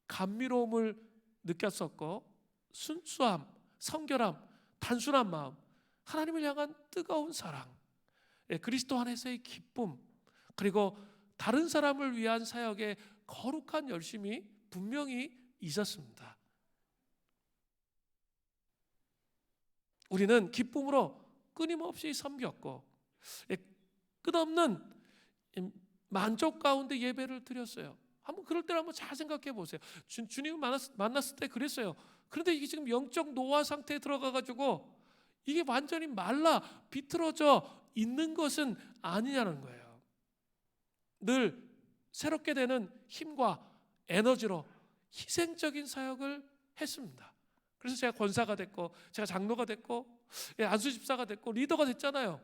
감미로움을 느꼈었고, 순수함, 성결함, 단순한 마음, 하나님을 향한 뜨거운 사랑, 그리스도 안에서의 기쁨, 그리고 다른 사람을 위한 사역에 거룩한 열심이 분명히 있었습니다. 우리는 기쁨으로 끊임없이 섬겼고, 끝없는 만족 가운데 예배를 드렸어요. 한번 그럴 때를 한번 잘 생각해 보세요. 주님을 만났을 때 그랬어요. 그런데 이게 지금 영적 노화 상태에 들어가가지고 이게 완전히 말라 비틀어져 있는 것은 아니냐는 거예요. 늘 새롭게 되는 힘과 에너지로 희생적인 사역을 했습니다. 그래서 제가 권사가 됐고, 제가 장로가 됐고, 안수집사가 됐고, 리더가 됐잖아요.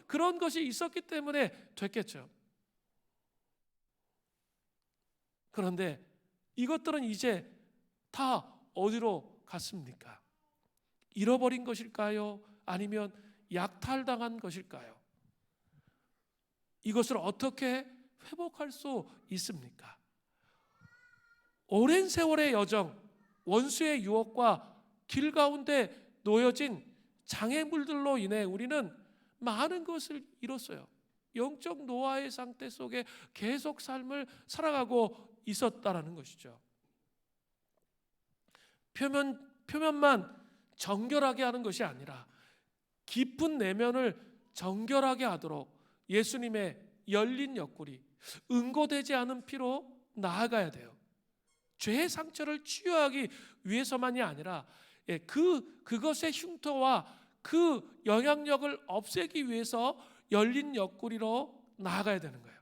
그런 것이 있었기 때문에 됐겠죠. 그런데 이것들은 이제 다 어디로 갔습니까? 잃어버린 것일까요? 아니면 약탈당한 것일까요? 이것을 어떻게 회복할 수 있습니까? 오랜 세월의 여정, 원수의 유혹과 길 가운데 놓여진 장애물들로 인해 우리는 많은 것을 잃었어요. 영적 노화의 상태 속에 계속 삶을 살아가고 있었다라는 것이죠. 표면만 정결하게 하는 것이 아니라 깊은 내면을 정결하게 하도록 예수님의 열린 옆구리, 응고되지 않은 피로 나아가야 돼요. 죄의 상처를 치유하기 위해서만이 아니라 그것의 흉터와 그 영향력을 없애기 위해서 열린 옆구리로 나아가야 되는 거예요.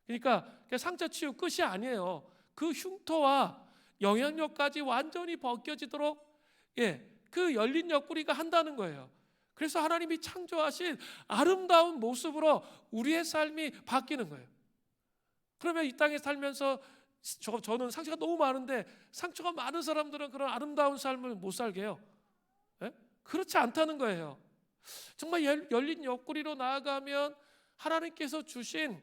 그러니까 상처 치유 끝이 아니에요. 그 흉터와 영향력까지 완전히 벗겨지도록 그 열린 옆구리가 한다는 거예요. 그래서 하나님이 창조하신 아름다운 모습으로 우리의 삶이 바뀌는 거예요. 그러면 이 땅에 살면서 저는 상처가 너무 많은데, 상처가 많은 사람들은 그런 아름다운 삶을 못 살게 해요. 그렇지 않다는 거예요. 정말 열린 옆구리로 나아가면 하나님께서 주신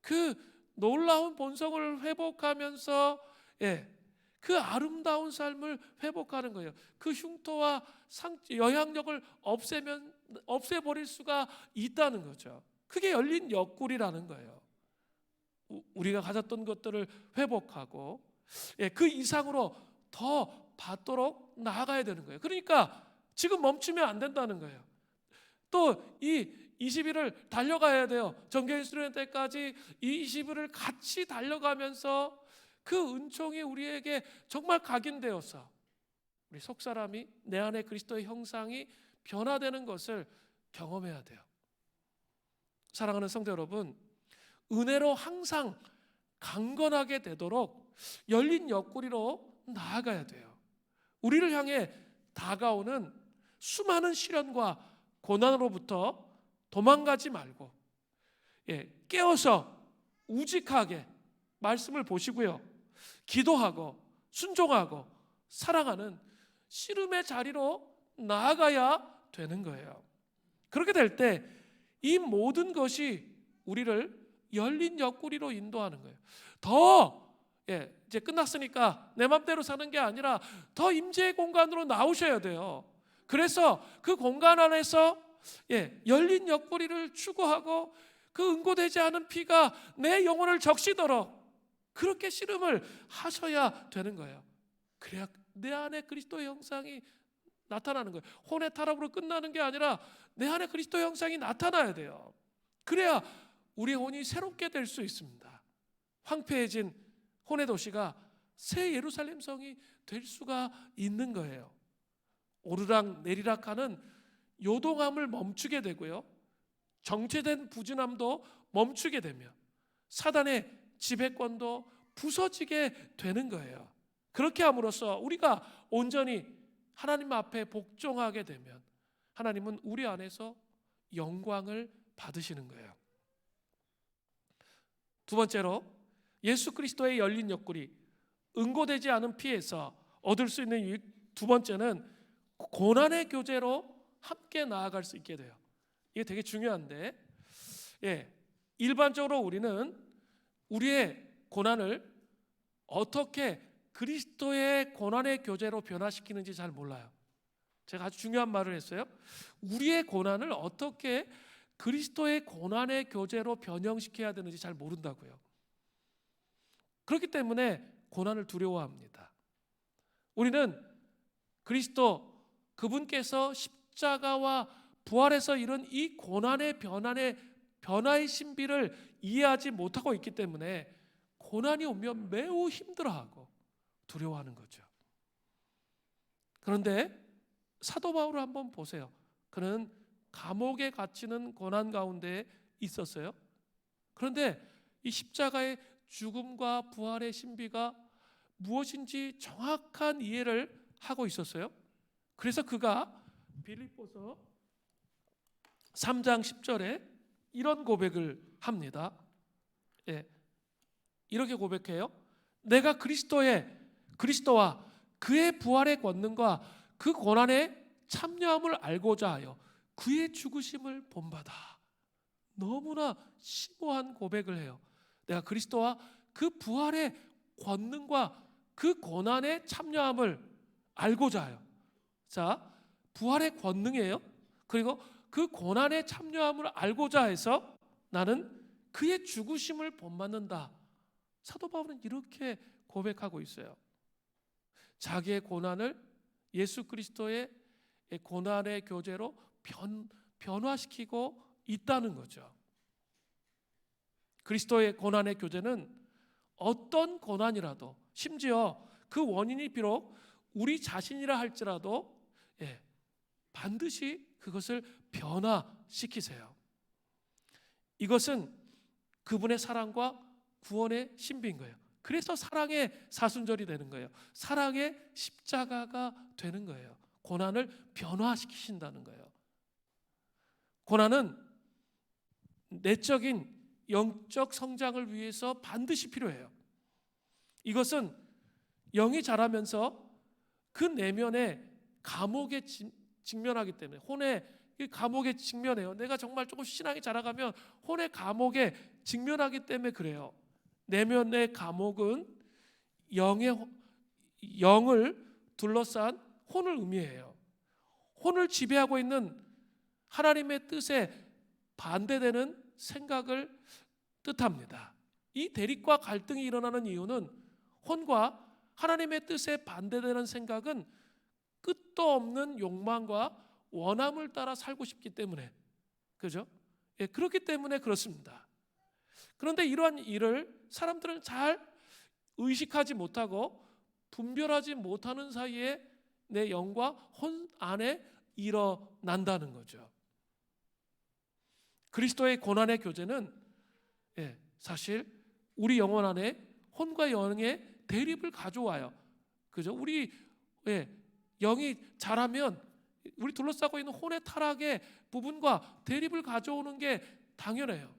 그 놀라운 본성을 회복하면서 그 아름다운 삶을 회복하는 거예요. 그 흉터와 영향력을 없애버릴 수가 있다는 거죠. 그게 열린 옆구리라는 거예요. 우리가 가졌던 것들을 회복하고 그 이상으로 더 받도록 나아가야 되는 거예요. 그러니까 지금 멈추면 안 된다는 거예요. 또 이 20일을 달려가야 돼요. 정교인 수련 때까지 이 20일을 같이 달려가면서 그 은총이 우리에게 정말 각인되어서 우리 속사람이 내 안에 그리스도의 형상이 변화되는 것을 경험해야 돼요. 사랑하는 성도 여러분, 은혜로 항상 강건하게 되도록 열린 옆구리로 나아가야 돼요. 우리를 향해 다가오는 수많은 시련과 고난으로부터 도망가지 말고 깨어서 우직하게 말씀을 보시고요, 기도하고 순종하고 사랑하는 씨름의 자리로 나아가야 되는 거예요. 그렇게 될 때 이 모든 것이 우리를 열린 옆구리로 인도하는 거예요. 더 이제 끝났으니까 내 맘대로 사는 게 아니라 더 임재의 공간으로 나오셔야 돼요. 그래서 그 공간 안에서 열린 옆구리를 추구하고 그 응고되지 않은 피가 내 영혼을 적시도록 그렇게 씨름을 하셔야 되는 거예요. 그래야 내 안에 그리스도의 형상이 나타나는 거예요. 혼의 타락으로 끝나는 게 아니라 내 안에 그리스도의 형상이 나타나야 돼요. 그래야 우리 혼이 새롭게 될 수 있습니다. 황폐해진 혼의 도시가 새 예루살렘 성이 될 수가 있는 거예요. 오르락 내리락하는 요동함을 멈추게 되고요, 정체된 부진함도 멈추게 되며 사단의 지배권도 부서지게 되는 거예요. 그렇게 함으로써 우리가 온전히 하나님 앞에 복종하게 되면 하나님은 우리 안에서 영광을 받으시는 거예요. 두 번째로 예수 그리스도의 열린 옆구리, 응고되지 않은 피에서 얻을 수 있는 두 번째는 고난의 교제로 함께 나아갈 수 있게 돼요. 이게 되게 중요한데, 일반적으로 우리는 우리의 고난을 어떻게 그리스도의 고난의 교제로 변화시키는지 잘 몰라요. 제가 아주 중요한 말을 했어요. 우리의 고난을 어떻게 그리스도의 고난의 교제로 변형시켜야 되는지 잘 모른다고요. 그렇기 때문에 고난을 두려워합니다. 우리는 그리스도 그분께서 십자가와 부활에서 이룬 이 고난의 변화의 신비를 이해하지 못하고 있기 때문에 고난이 오면 매우 힘들어하고 두려워하는 거죠. 그런데 사도 바울을 한번 보세요. 그는 감옥에 갇히는 고난 가운데 있었어요. 그런데 이 십자가의 죽음과 부활의 신비가 무엇인지 정확한 이해를 하고 있었어요. 그래서 그가 빌립보서 3장 10절에 이런 고백을 합니다. 이렇게 고백해요. 내가 그리스도와 그의 부활의 권능과 그 고난에 참여함을 알고자 하여 그의 죽으심을 본받아. 너무나 심오한 고백을 해요. 내가 그리스도와 그 부활의 권능과 그 고난에 참여함을 알고자 해요. 자, 부활의 권능이에요. 그리고 그 고난에 참여함을 알고자 해서 나는 그의 죽으심을 본받는다. 사도 바울은 이렇게 고백하고 있어요. 자기의 고난을 예수 그리스도의 고난의 교제로 변화시키고 있다는 거죠. 그리스도의 고난의 교제는 어떤 고난이라도, 심지어 그 원인이 비록 우리 자신이라 할지라도 반드시 그것을 변화시키세요. 이것은 그분의 사랑과 구원의 신비인 거예요. 그래서 사랑의 사순절이 되는 거예요. 사랑의 십자가가 되는 거예요. 고난을 변화시키신다는 거예요. 고난은 내적인 영적 성장을 위해서 반드시 필요해요. 이것은 영이 자라면서 그 내면의 감옥에 직면하기 때문에, 혼의 감옥에 직면해요. 내가 정말 조금 신앙이 자라가면 혼의 감옥에 직면하기 때문에 그래요. 내면의 감옥은 영을 둘러싼 혼을 의미해요. 혼을 지배하고 있는 하나님의 뜻에 반대되는 생각을 뜻합니다. 이 대립과 갈등이 일어나는 이유는 혼과 하나님의 뜻에 반대되는 생각은 끝도 없는 욕망과 원함을 따라 살고 싶기 때문에, 그죠? 예, 그렇기 때문에 그렇습니다. 그런데 이러한 일을 사람들은 잘 의식하지 못하고 분별하지 못하는 사이에 내 영과 혼 안에 일어난다는 거죠. 그리스도의 고난의 교제는 사실 우리 영혼 안에 혼과 영의 대립을 가져와요. 그죠? 우리 영이 잘하면 우리 둘러싸고 있는 혼의 타락의 부분과 대립을 가져오는 게 당연해요.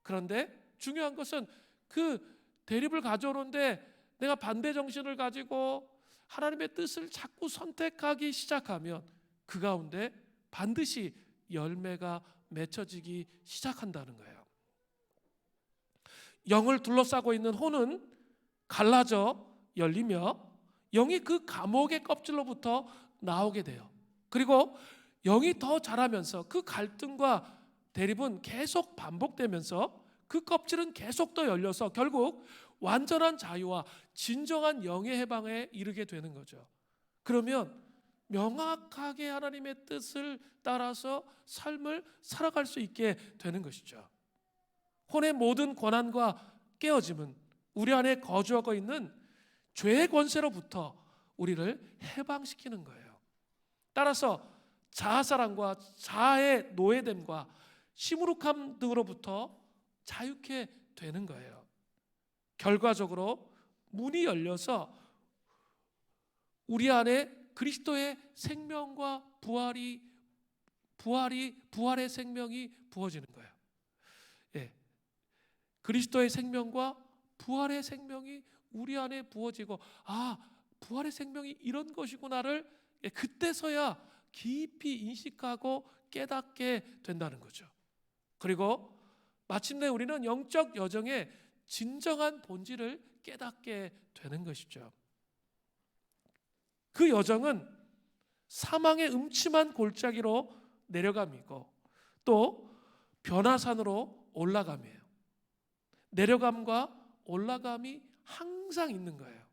그런데 중요한 것은 그 대립을 가져오는데 내가 반대 정신을 가지고 하나님의 뜻을 자꾸 선택하기 시작하면 그 가운데 반드시 열매가 맺혀지기 시작한다는 거예요. 영을 둘러싸고 있는 혼은 갈라져 열리며 영이 그 감옥의 껍질로부터 나오게 돼요. 그리고 영이 더 자라면서 그 갈등과 대립은 계속 반복되면서 그 껍질은 계속 더 열려서 결국 완전한 자유와 진정한 영의 해방에 이르게 되는 거죠. 그러면 명확하게 하나님의 뜻을 따라서 삶을 살아갈 수 있게 되는 것이죠. 혼의 모든 권한과 깨어짐은 우리 안에 거주하고 있는 죄의 권세로부터 우리를 해방시키는 거예요. 따라서 자아사랑과 자아의 노예됨과 시무룩함 등으로부터 자유케 되는 거예요. 결과적으로 문이 열려서 우리 안에 그리스도의 생명과 부활의 생명이 부어지는 거예요. 그리스도의 생명과 부활의 생명이 우리 안에 부어지고, 부활의 생명이 이런 것이구나를 그때서야 깊이 인식하고 깨닫게 된다는 거죠. 그리고 마침내 우리는 영적 여정의 진정한 본질을 깨닫게 되는 것이죠. 그 여정은 사망의 음침한 골짜기로 내려감이고 또 변화산으로 올라감이에요. 내려감과 올라감이 항상 있는 거예요.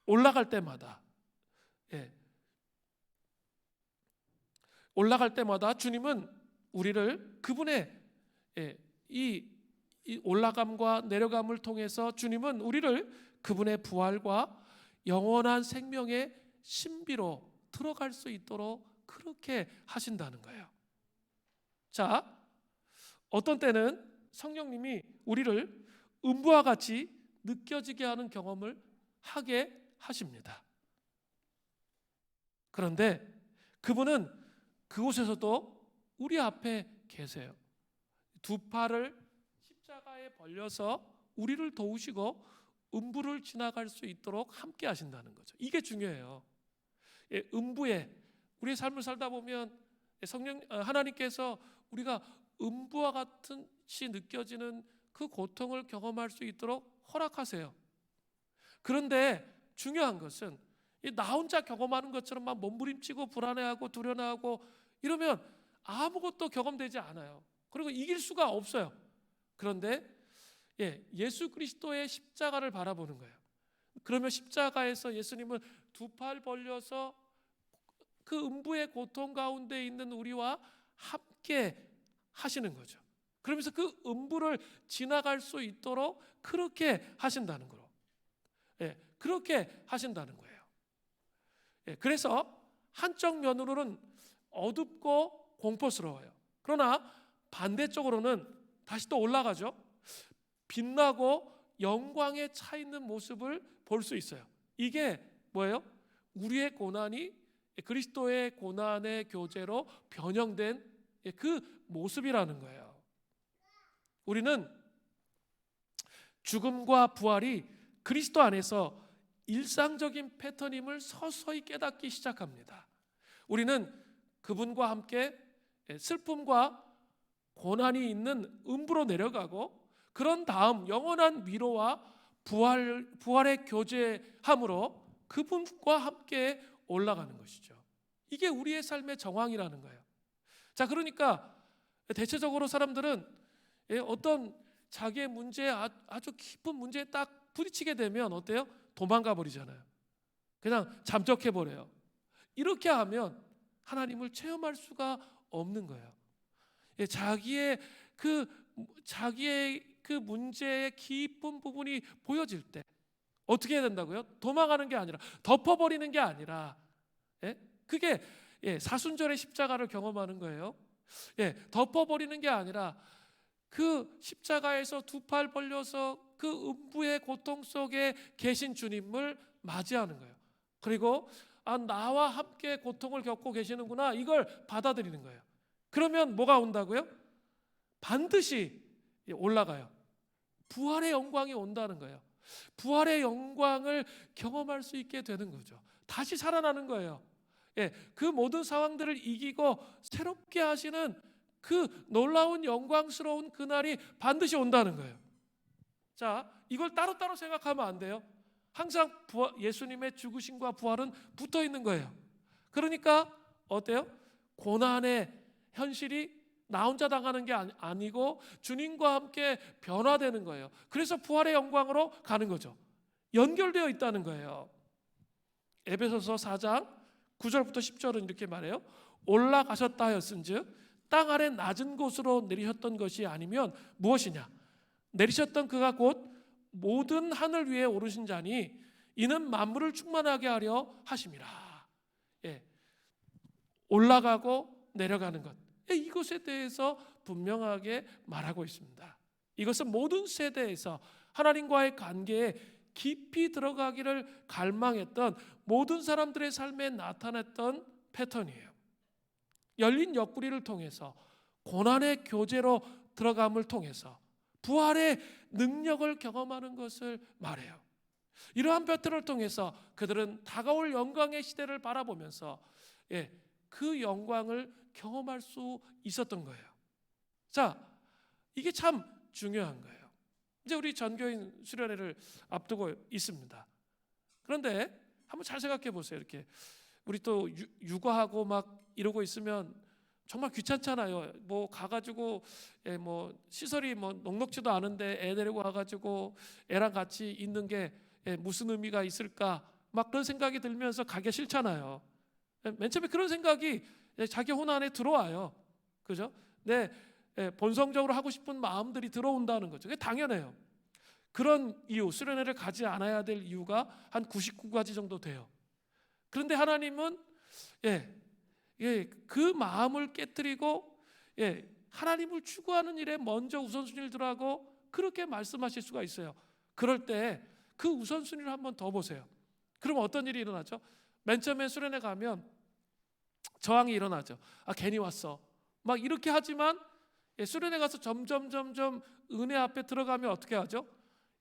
올라갈 때마다 주님은 우리를 그분의 이 올라감과 내려감을 통해서 주님은 우리를 그분의 부활과 영원한 생명의 신비로 들어갈 수 있도록 그렇게 하신다는 거예요. 자, 어떤 때는 성령님이 우리를 음부와 같이 느껴지게 하는 경험을 하게 하십니다. 그런데 그분은 그곳에서도 우리 앞에 계세요. 두 팔을 십자가에 벌려서 우리를 도우시고 음부를 지나갈 수 있도록 함께 하신다는 거죠. 이게 중요해요. 음부에 우리의 삶을 살다 보면 하나님께서 우리가 음부와 같이 느껴지는 그 고통을 경험할 수 있도록 허락하세요. 그런데 중요한 것은 나 혼자 경험하는 것처럼 막 몸부림치고 불안해하고 두려워하고 이러면 아무것도 경험되지 않아요. 그리고 이길 수가 없어요. 그런데 예수 그리스도의 십자가를 바라보는 거예요. 그러면 십자가에서 예수님은 두 팔 벌려서 그 음부의 고통 가운데 있는 우리와 함께 하시는 거죠. 그러면서 그 음부를 지나갈 수 있도록 그렇게 하신다는 거로. 그렇게 하신다는 거예요. 그래서 한쪽 면으로는 어둡고 공포스러워요. 그러나 반대쪽으로는 다시 또 올라가죠. 빛나고 영광에 차 있는 모습을 볼 수 있어요. 이게 뭐예요? 우리의 고난이 그리스도의 고난의 교제로 변형된 그 모습이라는 거예요. 우리는 죽음과 부활이 그리스도 안에서 일상적인 패턴임을 서서히 깨닫기 시작합니다. 우리는 그분과 함께 슬픔과 고난이 있는 음부로 내려가고 그런 다음 영원한 위로와 부활의 교제함으로 그분과 함께 올라가는 것이죠. 이게 우리의 삶의 정황이라는 거예요. 자, 그러니까 대체적으로 사람들은 어떤 자기의 문제에 아주 깊은 문제에 딱 부딪히게 되면 어때요? 도망가 버리잖아요. 그냥 잠적해 버려요. 이렇게 하면 하나님을 체험할 수가 없는 거예요. 자기의 그 문제의 깊은 부분이 보여질 때 어떻게 해야 된다고요? 도망가는 게 아니라, 덮어버리는 게 아니라, 그게 사순절의 십자가를 경험하는 거예요. 덮어버리는 게 아니라 그 십자가에서 두 팔 벌려서 그 음부의 고통 속에 계신 주님을 맞이하는 거예요. 그리고 나와 함께 고통을 겪고 계시는구나, 이걸 받아들이는 거예요. 그러면 뭐가 온다고요? 반드시 올라가요. 부활의 영광이 온다는 거예요. 부활의 영광을 경험할 수 있게 되는 거죠. 다시 살아나는 거예요. 그 모든 상황들을 이기고 새롭게 하시는 그 놀라운 영광스러운 그날이 반드시 온다는 거예요. 자, 이걸 따로따로 생각하면 안 돼요. 항상 예수님의 죽으심과 부활은 붙어 있는 거예요. 그러니까 어때요? 고난의 현실이 나 혼자 당하는 게 아니고 주님과 함께 변화되는 거예요. 그래서 부활의 영광으로 가는 거죠. 연결되어 있다는 거예요. 에베소서 4장 9절부터 10절은 이렇게 말해요. 올라가셨다 하였은즉 땅 아래 낮은 곳으로 내리셨던 것이 아니면 무엇이냐? 내리셨던 그가 곧 모든 하늘 위에 오르신 자니 이는 만물을 충만하게 하려 하심이라. 올라가고 내려가는 것, 이것에 대해서 분명하게 말하고 있습니다. 이것은 모든 세대에서 하나님과의 관계에 깊이 들어가기를 갈망했던 모든 사람들의 삶에 나타났던 패턴이에요. 열린 옆구리를 통해서 고난의 교제로 들어감을 통해서 부활의 능력을 경험하는 것을 말해요. 이러한 패턴을 통해서 그들은 다가올 영광의 시대를 바라보면서 그 영광을 경험할 수 있었던 거예요. 자, 이게 참 중요한 거예요. 이제 우리 전교인 수련회를 앞두고 있습니다. 그런데 한번 잘 생각해 보세요. 이렇게 우리 또 육아하고 막 이러고 있으면 정말 귀찮잖아요. 뭐 가가지고 뭐 시설이 뭐 녹록지도 않은데 애 데리고 와가지고 애랑 같이 있는 게 무슨 의미가 있을까? 막 그런 생각이 들면서 가기 싫잖아요. 맨 처음에 그런 생각이 자기 혼 안에 들어와요. 그죠? 본성적으로 하고 싶은 마음들이 들어온다는 거죠. 그게 당연해요. 그런 이유, 수련회를 가지 않아야 될 이유가 한 99가지 정도 돼요. 그런데 하나님은 그 마음을 깨뜨리고 하나님을 추구하는 일에 먼저 우선순위를 두라고 그렇게 말씀하실 수가 있어요. 그럴 때 그 우선순위를 한번 더 보세요. 그럼 어떤 일이 일어나죠? 맨 처음에 수련회 가면 저항이 일어나죠. 괜히 왔어. 막 이렇게 하지만 수련회 가서 점점 은혜 앞에 들어가면 어떻게 하죠?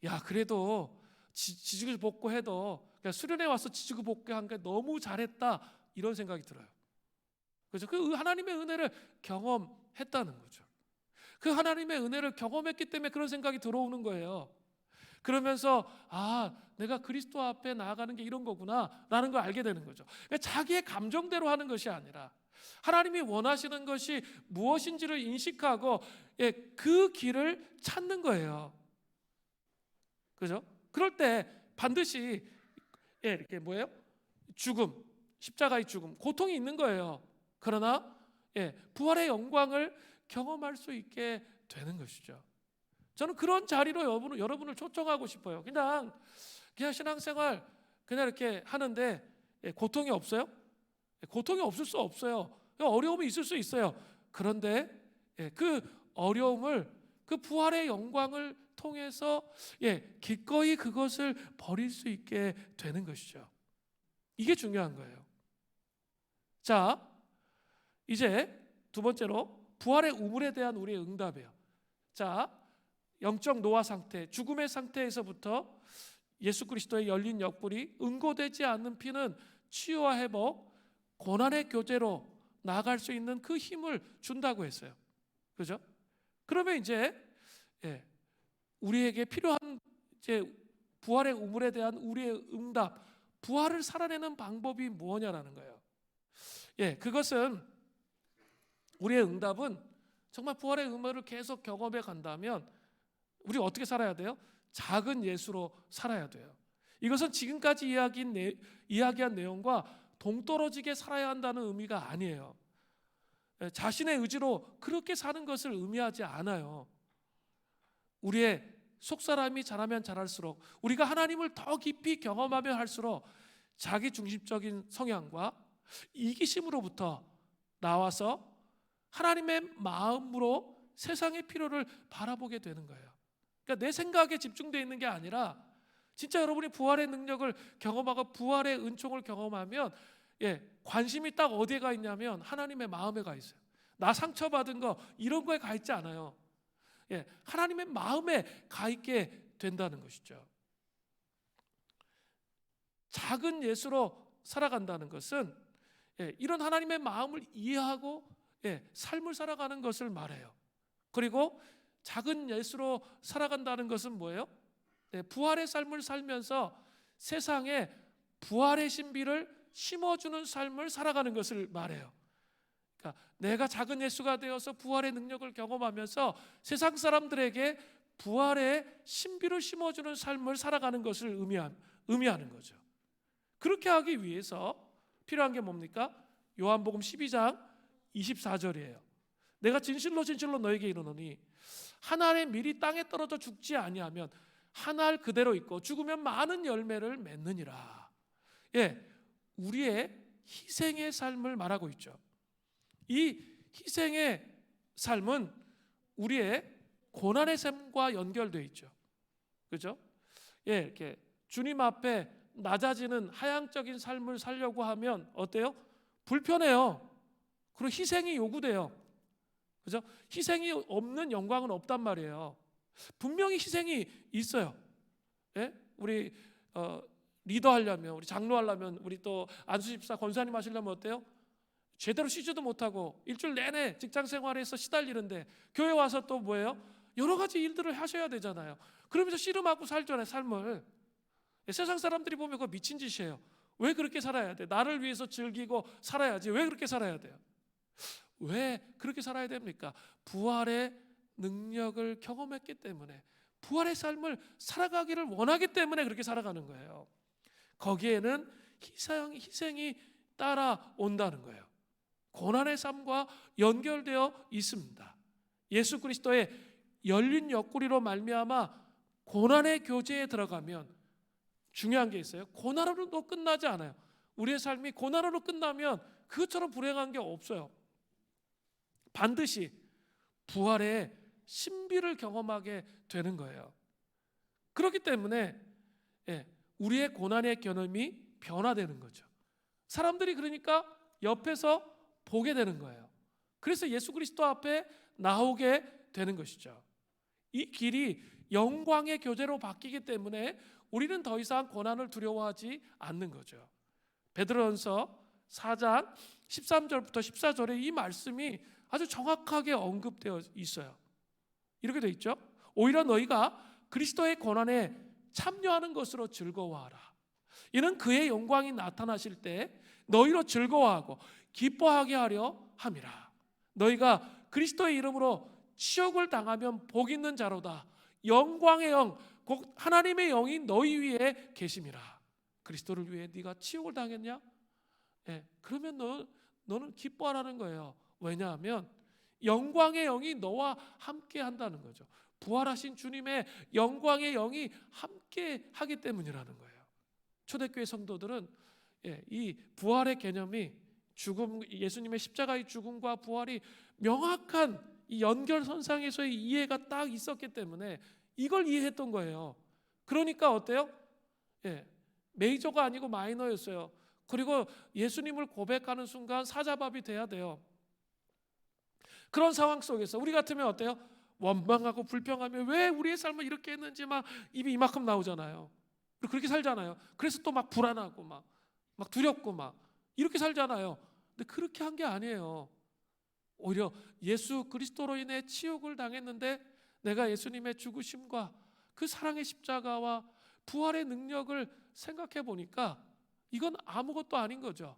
야, 그래도 지지고 볶고 해도 수련회 와서 지지고 볶고 한 게 너무 잘했다, 이런 생각이 들어요. 그래서 그 하나님의 은혜를 경험했다는 거죠. 그 하나님의 은혜를 경험했기 때문에 그런 생각이 들어오는 거예요. 그러면서 내가 그리스도 앞에 나아가는 게 이런 거구나 라는 걸 알게 되는 거죠. 그러니까 자기의 감정대로 하는 것이 아니라 하나님이 원하시는 것이 무엇인지를 인식하고 그 길을 찾는 거예요. 그죠? 그럴 때 반드시 이렇게 뭐예요? 죽음, 십자가의 죽음, 고통이 있는 거예요. 그러나 부활의 영광을 경험할 수 있게 되는 것이죠. 저는 그런 자리로 여러분을 초청하고 싶어요. 그냥 신앙생활 그냥 이렇게 하는데 고통이 없어요? 고통이 없을 수 없어요. 어려움이 있을 수 있어요. 그런데 그 어려움을, 그 부활의 영광을 통해서 기꺼이 그것을 버릴 수 있게 되는 것이죠. 이게 중요한 거예요. 자, 이제 두 번째로 부활의 우물에 대한 우리의 응답이에요. 자, 영적 노화 상태, 죽음의 상태에서부터 예수 그리스도의 열린 옆구리, 응고되지 않는 피는 치유와 회복, 고난의 교제로 나아갈 수 있는 그 힘을 준다고 했어요. 그죠? 그러면 이제 우리에게 필요한 이제 부활의 우물에 대한 우리의 응답, 부활을 살아내는 방법이 무엇냐라는 거예요. 그것은 우리의 응답은 정말 부활의 의무를 계속 경험해 간다면 우리 어떻게 살아야 돼요? 작은 예수로 살아야 돼요. 이것은 지금까지 이야기한 내용과 동떨어지게 살아야 한다는 의미가 아니에요. 자신의 의지로 그렇게 사는 것을 의미하지 않아요. 우리의 속사람이 자라면 자랄수록, 우리가 하나님을 더 깊이 경험하면 할수록 자기 중심적인 성향과 이기심으로부터 나와서 하나님의 마음으로 세상의 필요를 바라보게 되는 거예요. 그러니까 내 생각에 집중되어 있는 게 아니라 진짜 여러분이 부활의 능력을 경험하고 부활의 은총을 경험하면 관심이 딱 어디에 가 있냐면 하나님의 마음에 가 있어요. 나 상처받은 거 이런 거에 가 있지 않아요. 하나님의 마음에 가 있게 된다는 것이죠. 작은 예수로 살아간다는 것은 이런 하나님의 마음을 이해하고 삶을 살아가는 것을 말해요. 그리고 작은 예수로 살아간다는 것은 뭐예요? 부활의 삶을 살면서 세상에 부활의 신비를 심어주는 삶을 살아가는 것을 말해요. 그러니까 내가 작은 예수가 되어서 부활의 능력을 경험하면서 세상 사람들에게 부활의 신비를 심어주는 삶을 살아가는 것을 의미하는 거죠. 그렇게 하기 위해서 필요한 게 뭡니까? 요한복음 12장 24절이에요. 내가 진실로 진실로 너에게 이르노니 한 알의 밀이 땅에 떨어져 죽지 아니하면 한 알 그대로 있고 죽으면 많은 열매를 맺느니라. 우리의 희생의 삶을 말하고 있죠. 이 희생의 삶은 우리의 고난의 삶과 연결되어 있죠. 그렇죠? 이렇게 주님 앞에 낮아지는 하향적인 삶을 살려고 하면 어때요? 불편해요. 그리고 희생이 요구돼요. 그죠? 희생이 없는 영광은 없단 말이에요. 분명히 희생이 있어요. 우리 리더 하려면, 우리 장로 하려면, 우리 또 안수 집사 권사님 하시려면 어때요? 제대로 쉬지도 못하고 일주일 내내 직장 생활에서 시달리는데 교회 와서 또 뭐예요? 여러 가지 일들을 하셔야 되잖아요. 그러면서 씨름하고 살잖아요, 삶을. 세상 사람들이 보면 그거 미친 짓이에요. 왜 그렇게 살아야 돼? 나를 위해서 즐기고 살아야지. 왜 그렇게 살아야 돼요? 왜 그렇게 살아야 됩니까? 부활의 능력을 경험했기 때문에, 부활의 삶을 살아가기를 원하기 때문에 그렇게 살아가는 거예요. 거기에는 희생이 따라온다는 거예요. 고난의 삶과 연결되어 있습니다. 예수 그리스도의 열린 옆구리로 말미암아 고난의 교제에 들어가면 중요한 게 있어요. 고난으로도 끝나지 않아요. 우리의 삶이 고난으로 끝나면 그것처럼 불행한 게 없어요. 반드시 부활의 신비를 경험하게 되는 거예요. 그렇기 때문에 우리의 고난의 경험이 변화되는 거죠. 사람들이 그러니까 옆에서 보게 되는 거예요. 그래서 예수 그리스도 앞에 나오게 되는 것이죠. 이 길이 영광의 교제로 바뀌기 때문에 우리는 더 이상 고난을 두려워하지 않는 거죠. 베드로전서 4장 13절부터 14절에 이 말씀이 아주 정확하게 언급되어 있어요. 이렇게 되어 있죠. 오히려 너희가 그리스도의 고난에 참여하는 것으로 즐거워하라. 이는 그의 영광이 나타나실 때 너희로 즐거워하고 기뻐하게 하려 함이라. 너희가 그리스도의 이름으로 치욕을 당하면 복 있는 자로다. 영광의 영, 곧 하나님의 영이 너희 위에 계심이라. 그리스도를 위해 네가 치욕을 당했냐? 그러면 너는 기뻐하라는 거예요. 왜냐하면 영광의 영이 너와 함께 한다는 거죠. 부활하신 주님의 영광의 영이 함께 하기 때문이라는 거예요. 초대교회 성도들은 이 부활의 개념이 예수님의 십자가의 죽음과 부활이 명확한 이 연결선상에서의 이해가 딱 있었기 때문에 이걸 이해했던 거예요. 그러니까 어때요? 메이저가 아니고 마이너였어요. 그리고 예수님을 고백하는 순간 사자밥이 돼야 돼요. 그런 상황 속에서 우리 같으면 어때요? 원망하고 불평하며 왜 우리의 삶을 이렇게 했는지 막 입이 이만큼 나오잖아요. 그렇게 살잖아요. 그래서 또 막 불안하고 막 두렵고 막 이렇게 살잖아요. 근데 그렇게 한 게 아니에요. 오히려 예수 그리스도로 인해 치욕을 당했는데 내가 예수님의 죽으심과 그 사랑의 십자가와 부활의 능력을 생각해 보니까 이건 아무것도 아닌 거죠.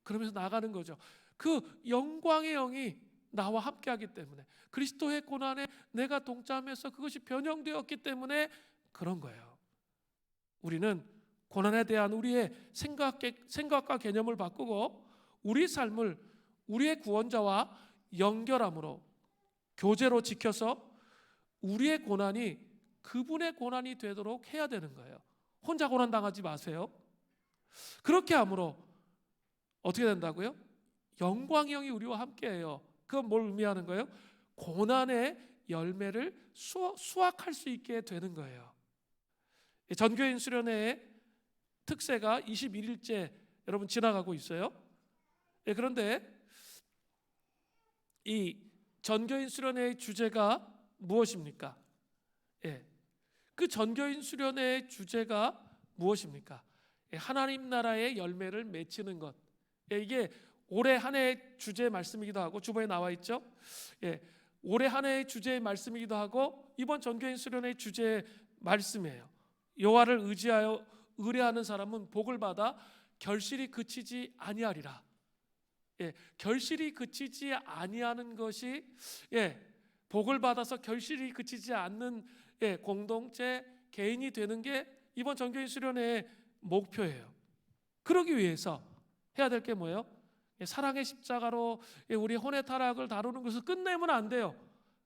그러면서 나가는 거죠. 그 영광의 영이 나와 함께하기 때문에, 그리스도의 고난에 내가 동참해서 그것이 변형되었기 때문에 그런 거예요. 우리는 고난에 대한 우리의 생각과 개념을 바꾸고 우리 삶을 우리의 구원자와 연결함으로, 교제로 지켜서 우리의 고난이 그분의 고난이 되도록 해야 되는 거예요. 혼자 고난 당하지 마세요. 그렇게 함으로 어떻게 된다고요? 영광의 영이 우리와 함께해요. 그건 뭘 의미하는 거예요? 고난의 열매를 수확할 수 있게 되는 거예요. 전교인 수련회의 특세가 21일째 여러분 지나가고 있어요. 그런데 이 전교인 수련회의 주제가 무엇입니까? 그 전교인 수련회의 주제가 무엇입니까? 하나님 나라의 열매를 맺히는 것. 이게 올해 한 해의 주제 말씀이기도 하고, 주보에 나와 있죠. 올해 한 해의 주제의 말씀이기도 하고, 이번 전교인 수련회의 주제의 말씀이에요. 여호와를 의지하여 의뢰하는 사람은 복을 받아 결실이 그치지 아니하리라. 결실이 그치지 아니하는 것이 복을 받아서 결실이 그치지 않는 공동체, 개인이 되는 게 이번 전교인 수련회의 목표예요. 그러기 위해서 해야 될 게 뭐예요? 사랑의 십자가로 우리 혼의 타락을 다루는 것을 끝내면 안 돼요.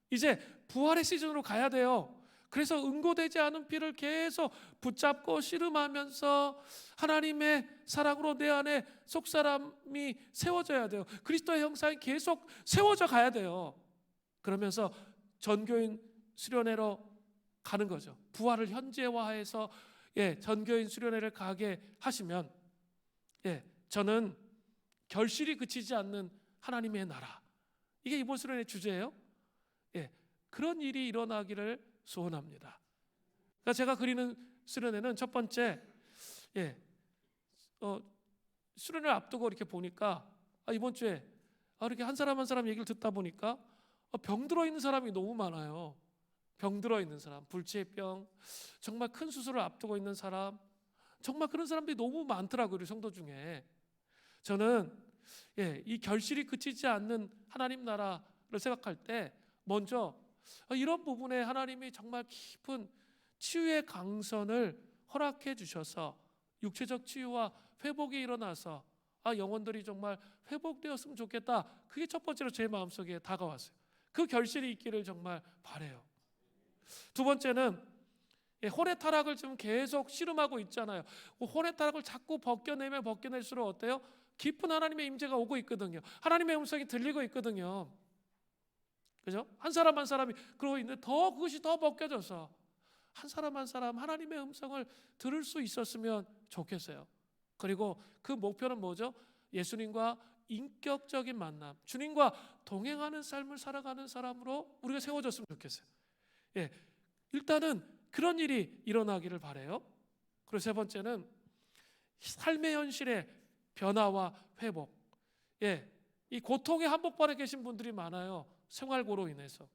이제 부활의 시즌으로 가야 돼요. 그래서 응고되지 않은 피를 계속 붙잡고 씨름하면서 하나님의 사랑으로 내 안에 속사람이 세워져야 돼요. 그리스도의 형상이 계속 세워져 가야 돼요. 그러면서 전교인 수련회로 가는 거죠. 부활을 현재화해서 전교인 수련회를 가게 하시면 저는 결실이 그치지 않는 하나님의 나라, 이게 이번 수련회 주제예요. 그런 일이 일어나기를 소원합니다. 그러니까 제가 그리는 수련회는 첫 번째, 수련회를 앞두고 이렇게 보니까 이번 주에 이렇게 한 사람 한 사람 얘기를 듣다 보니까 병들어 있는 사람이 너무 많아요. 병들어 있는 사람, 불치병, 정말 큰 수술을 앞두고 있는 사람, 정말 그런 사람들이 너무 많더라고요, 우리 성도 중에. 저는 이 결실이 그치지 않는 하나님 나라를 생각할 때 먼저 이런 부분에 하나님이 정말 깊은 치유의 강선을 허락해 주셔서 육체적 치유와 회복이 일어나서 영혼들이 정말 회복되었으면 좋겠다. 그게 첫 번째로 제 마음속에 다가왔어요. 그 결실이 있기를 정말 바라요. 두 번째는 혼의 타락을 지금 계속 씨름하고 있잖아요. 혼의 타락을 자꾸 벗겨내면 벗겨낼수록 어때요? 깊은 하나님의 임재가 오고 있거든요. 하나님의 음성이 들리고 있거든요. 그죠? 한 사람 한 사람이 그러고 있는데 그것이 더 벗겨져서 한 사람 한 사람 하나님의 음성을 들을 수 있었으면 좋겠어요. 그리고 그 목표는 뭐죠? 예수님과 인격적인 만남, 주님과 동행하는 삶을 살아가는 사람으로 우리가 세워졌으면 좋겠어요. 일단은 그런 일이 일어나기를 바라요. 그리고 세 번째는 삶의 현실의 변화와 회복. 이 고통의 한복판에 계신 분들이 많아요. 생활고로 인해서,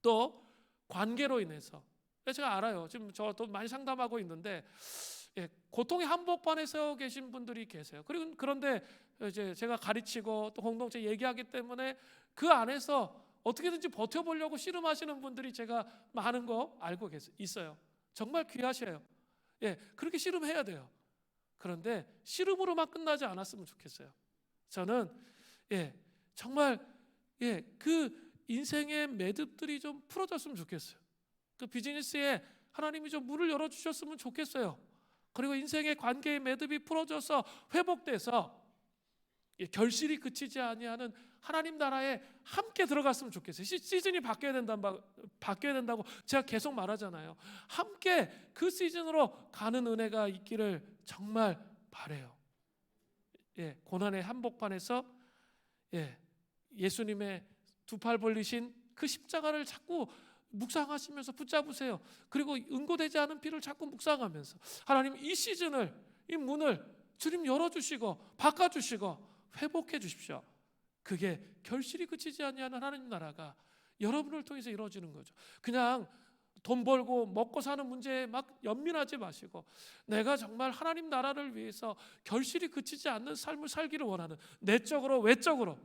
또 관계로 인해서. 제가 알아요. 지금 저도 많이 상담하고 있는데 고통의 한복판에 서 계신 분들이 계세요. 그런데 이제 제가 가르치고 또 공동체 얘기하기 때문에 그 안에서 어떻게든지 버텨보려고 씨름하시는 분들이 제가 많은 거 알고 있어요. 정말 귀하셔요. 그렇게 씨름해야 돼요. 그런데 씨름으로만 끝나지 않았으면 좋겠어요. 저는 정말 그 인생의 매듭들이 좀 풀어졌으면 좋겠어요. 그 비즈니스에 하나님이 좀 문을 열어주셨으면 좋겠어요. 그리고 인생의 관계의 매듭이 풀어져서 회복돼서 결실이 그치지 아니하는 하나님 나라에 함께 들어갔으면 좋겠어요. 시즌이 바뀌어야 된다고 제가 계속 말하잖아요. 함께 그 시즌으로 가는 은혜가 있기를 정말 바라요. 고난의 한복판에서 예수님의 두 팔 벌리신 그 십자가를 자꾸 묵상하시면서 붙잡으세요. 그리고 응고되지 않은 피를 자꾸 묵상하면서 하나님 이 시즌을, 이 문을 주님 열어주시고 바꿔주시고 회복해 주십시오. 그게 결실이 그치지 아니하는 하나님 나라가 여러분을 통해서 이루어지는 거죠. 그냥 돈 벌고 먹고 사는 문제에 막 연민하지 마시고 내가 정말 하나님 나라를 위해서 결실이 그치지 않는 삶을 살기를 원하는, 내적으로 외적으로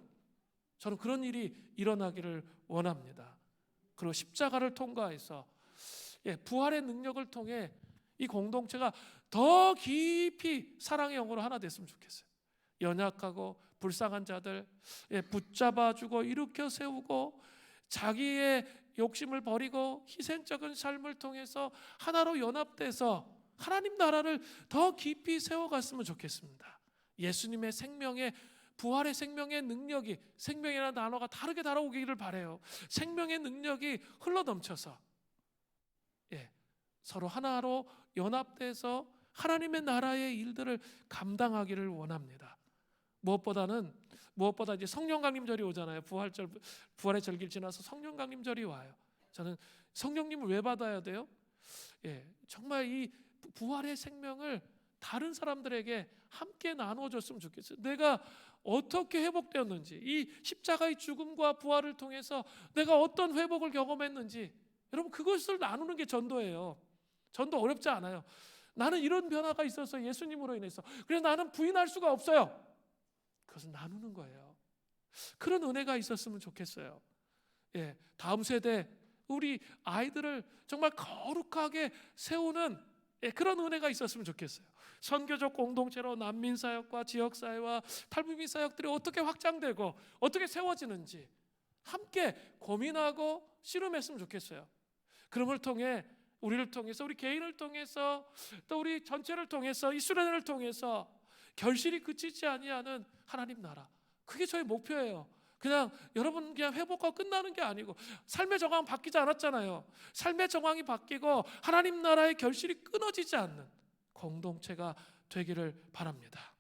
저는 그런 일이 일어나기를 원합니다. 그리고 십자가를 통과해서 부활의 능력을 통해 이 공동체가 더 깊이 사랑의 영으로 하나 됐으면 좋겠어요. 연약하고 불쌍한 자들 붙잡아주고 일으켜 세우고 자기의 욕심을 버리고 희생적인 삶을 통해서 하나로 연합돼서 하나님 나라를 더 깊이 세워갔으면 좋겠습니다. 예수님의 생명의, 부활의 생명의 능력이, 생명이라는 단어가 다르게 다가오기를 바라요. 생명의 능력이 흘러넘쳐서 서로 하나로 연합돼서 하나님의 나라의 일들을 감당하기를 원합니다. 무엇보다 이제 성령 강림절이 오잖아요. 부활의 절기를 지나서 성령 강림절이 와요. 저는 성령님을 왜 받아야 돼요? 정말 이 부활의 생명을 다른 사람들에게 함께 나눠줬으면 좋겠어요. 내가 어떻게 회복되었는지, 이 십자가의 죽음과 부활을 통해서 내가 어떤 회복을 경험했는지, 여러분 그것을 나누는 게 전도예요. 전도 어렵지 않아요. 나는 이런 변화가 있어서 예수님으로 인해서, 그래서 나는 부인할 수가 없어요. 그것을 나누는 거예요. 그런 은혜가 있었으면 좋겠어요. 다음 세대 우리 아이들을 정말 거룩하게 세우는 그런 은혜가 있었으면 좋겠어요. 선교적 공동체로 난민사역과 지역사회와 탈북민 사역들이 어떻게 확장되고 어떻게 세워지는지 함께 고민하고 씨름했으면 좋겠어요. 그럼을 통해 우리를 통해서, 우리 개인을 통해서, 또 우리 전체를 통해서, 이스라엘을 통해서 결실이 그치지 아니하는 하나님 나라, 그게 저희 목표예요. 그냥 여러분 그냥 회복하고 끝나는 게 아니고, 삶의 정황은 바뀌지 않았잖아요. 삶의 정황이 바뀌고 하나님 나라의 결실이 끊어지지 않는 공동체가 되기를 바랍니다.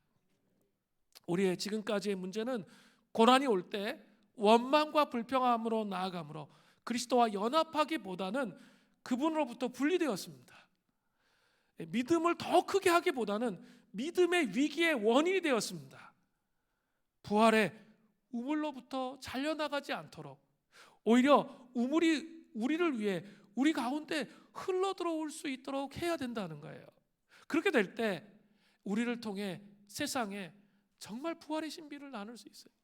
우리의 지금까지의 문제는 고난이 올 때 원망과 불평함으로 나아가므로 그리스도와 연합하기보다는 그분으로부터 분리되었습니다. 믿음을 더 크게 하기보다는 믿음의 위기의 원인이 되었습니다. 부활의 우물로부터 잘려나가지 않도록 오히려 우물이 우리를 위해 우리 가운데 흘러들어올 수 있도록 해야 된다는 거예요. 그렇게 될 때 우리를 통해 세상에 정말 부활의 신비를 나눌 수 있어요.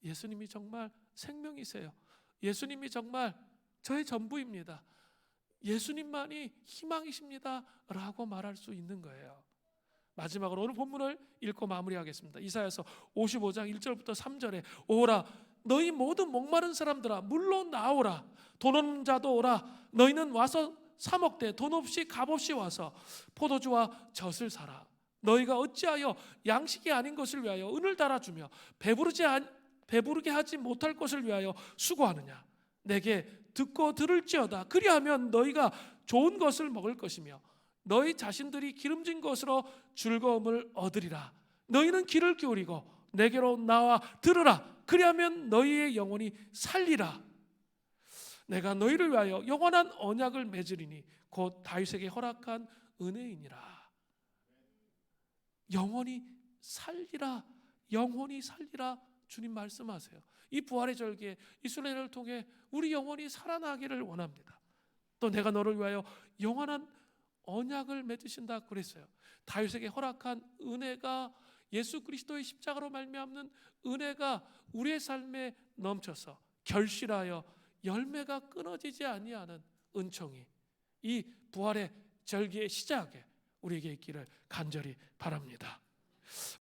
예수님이 정말 생명이세요. 예수님이 정말 저의 전부입니다. 예수님만이 희망이십니다 라고 말할 수 있는 거예요. 마지막으로 오늘 본문을 읽고 마무리하겠습니다. 이사야서 55장 1절부터 3절에 오라 너희 모든 목마른 사람들아 물로 나오라, 돈 없는 자도 오라, 너희는 와서 사 먹되 돈 없이 값 없이 와서 포도주와 젖을 사라. 너희가 어찌하여 양식이 아닌 것을 위하여 은을 달아주며 배부르게 하지 못할 것을 위하여 수고하느냐. 내게 듣고 들을지어다. 그리하면 너희가 좋은 것을 먹을 것이며 너희 자신들이 기름진 것으로 즐거움을 얻으리라. 너희는 귀를 기울이고 내게로 나와 들으라. 그리하면 너희의 영혼이 살리라. 내가 너희를 위하여 영원한 언약을 맺으리니 곧 다윗에게 허락한 은혜이니라. 영원히 살리라. 영원히 살리라. 주님 말씀하세요. 이 부활의 절기에 이스라엘을 통해 우리 영혼이 살아나기를 원합니다. 또 내가 너를 위하여 영원한 언약을 맺으신다 그랬어요. 다윗에게 허락한 은혜가, 예수 그리스도의 십자가로 말미암는 은혜가 우리의 삶에 넘쳐서 결실하여 열매가 끊어지지 아니하는 은총이 이 부활의 절기의 시작에 우리에게 있기를 간절히 바랍니다.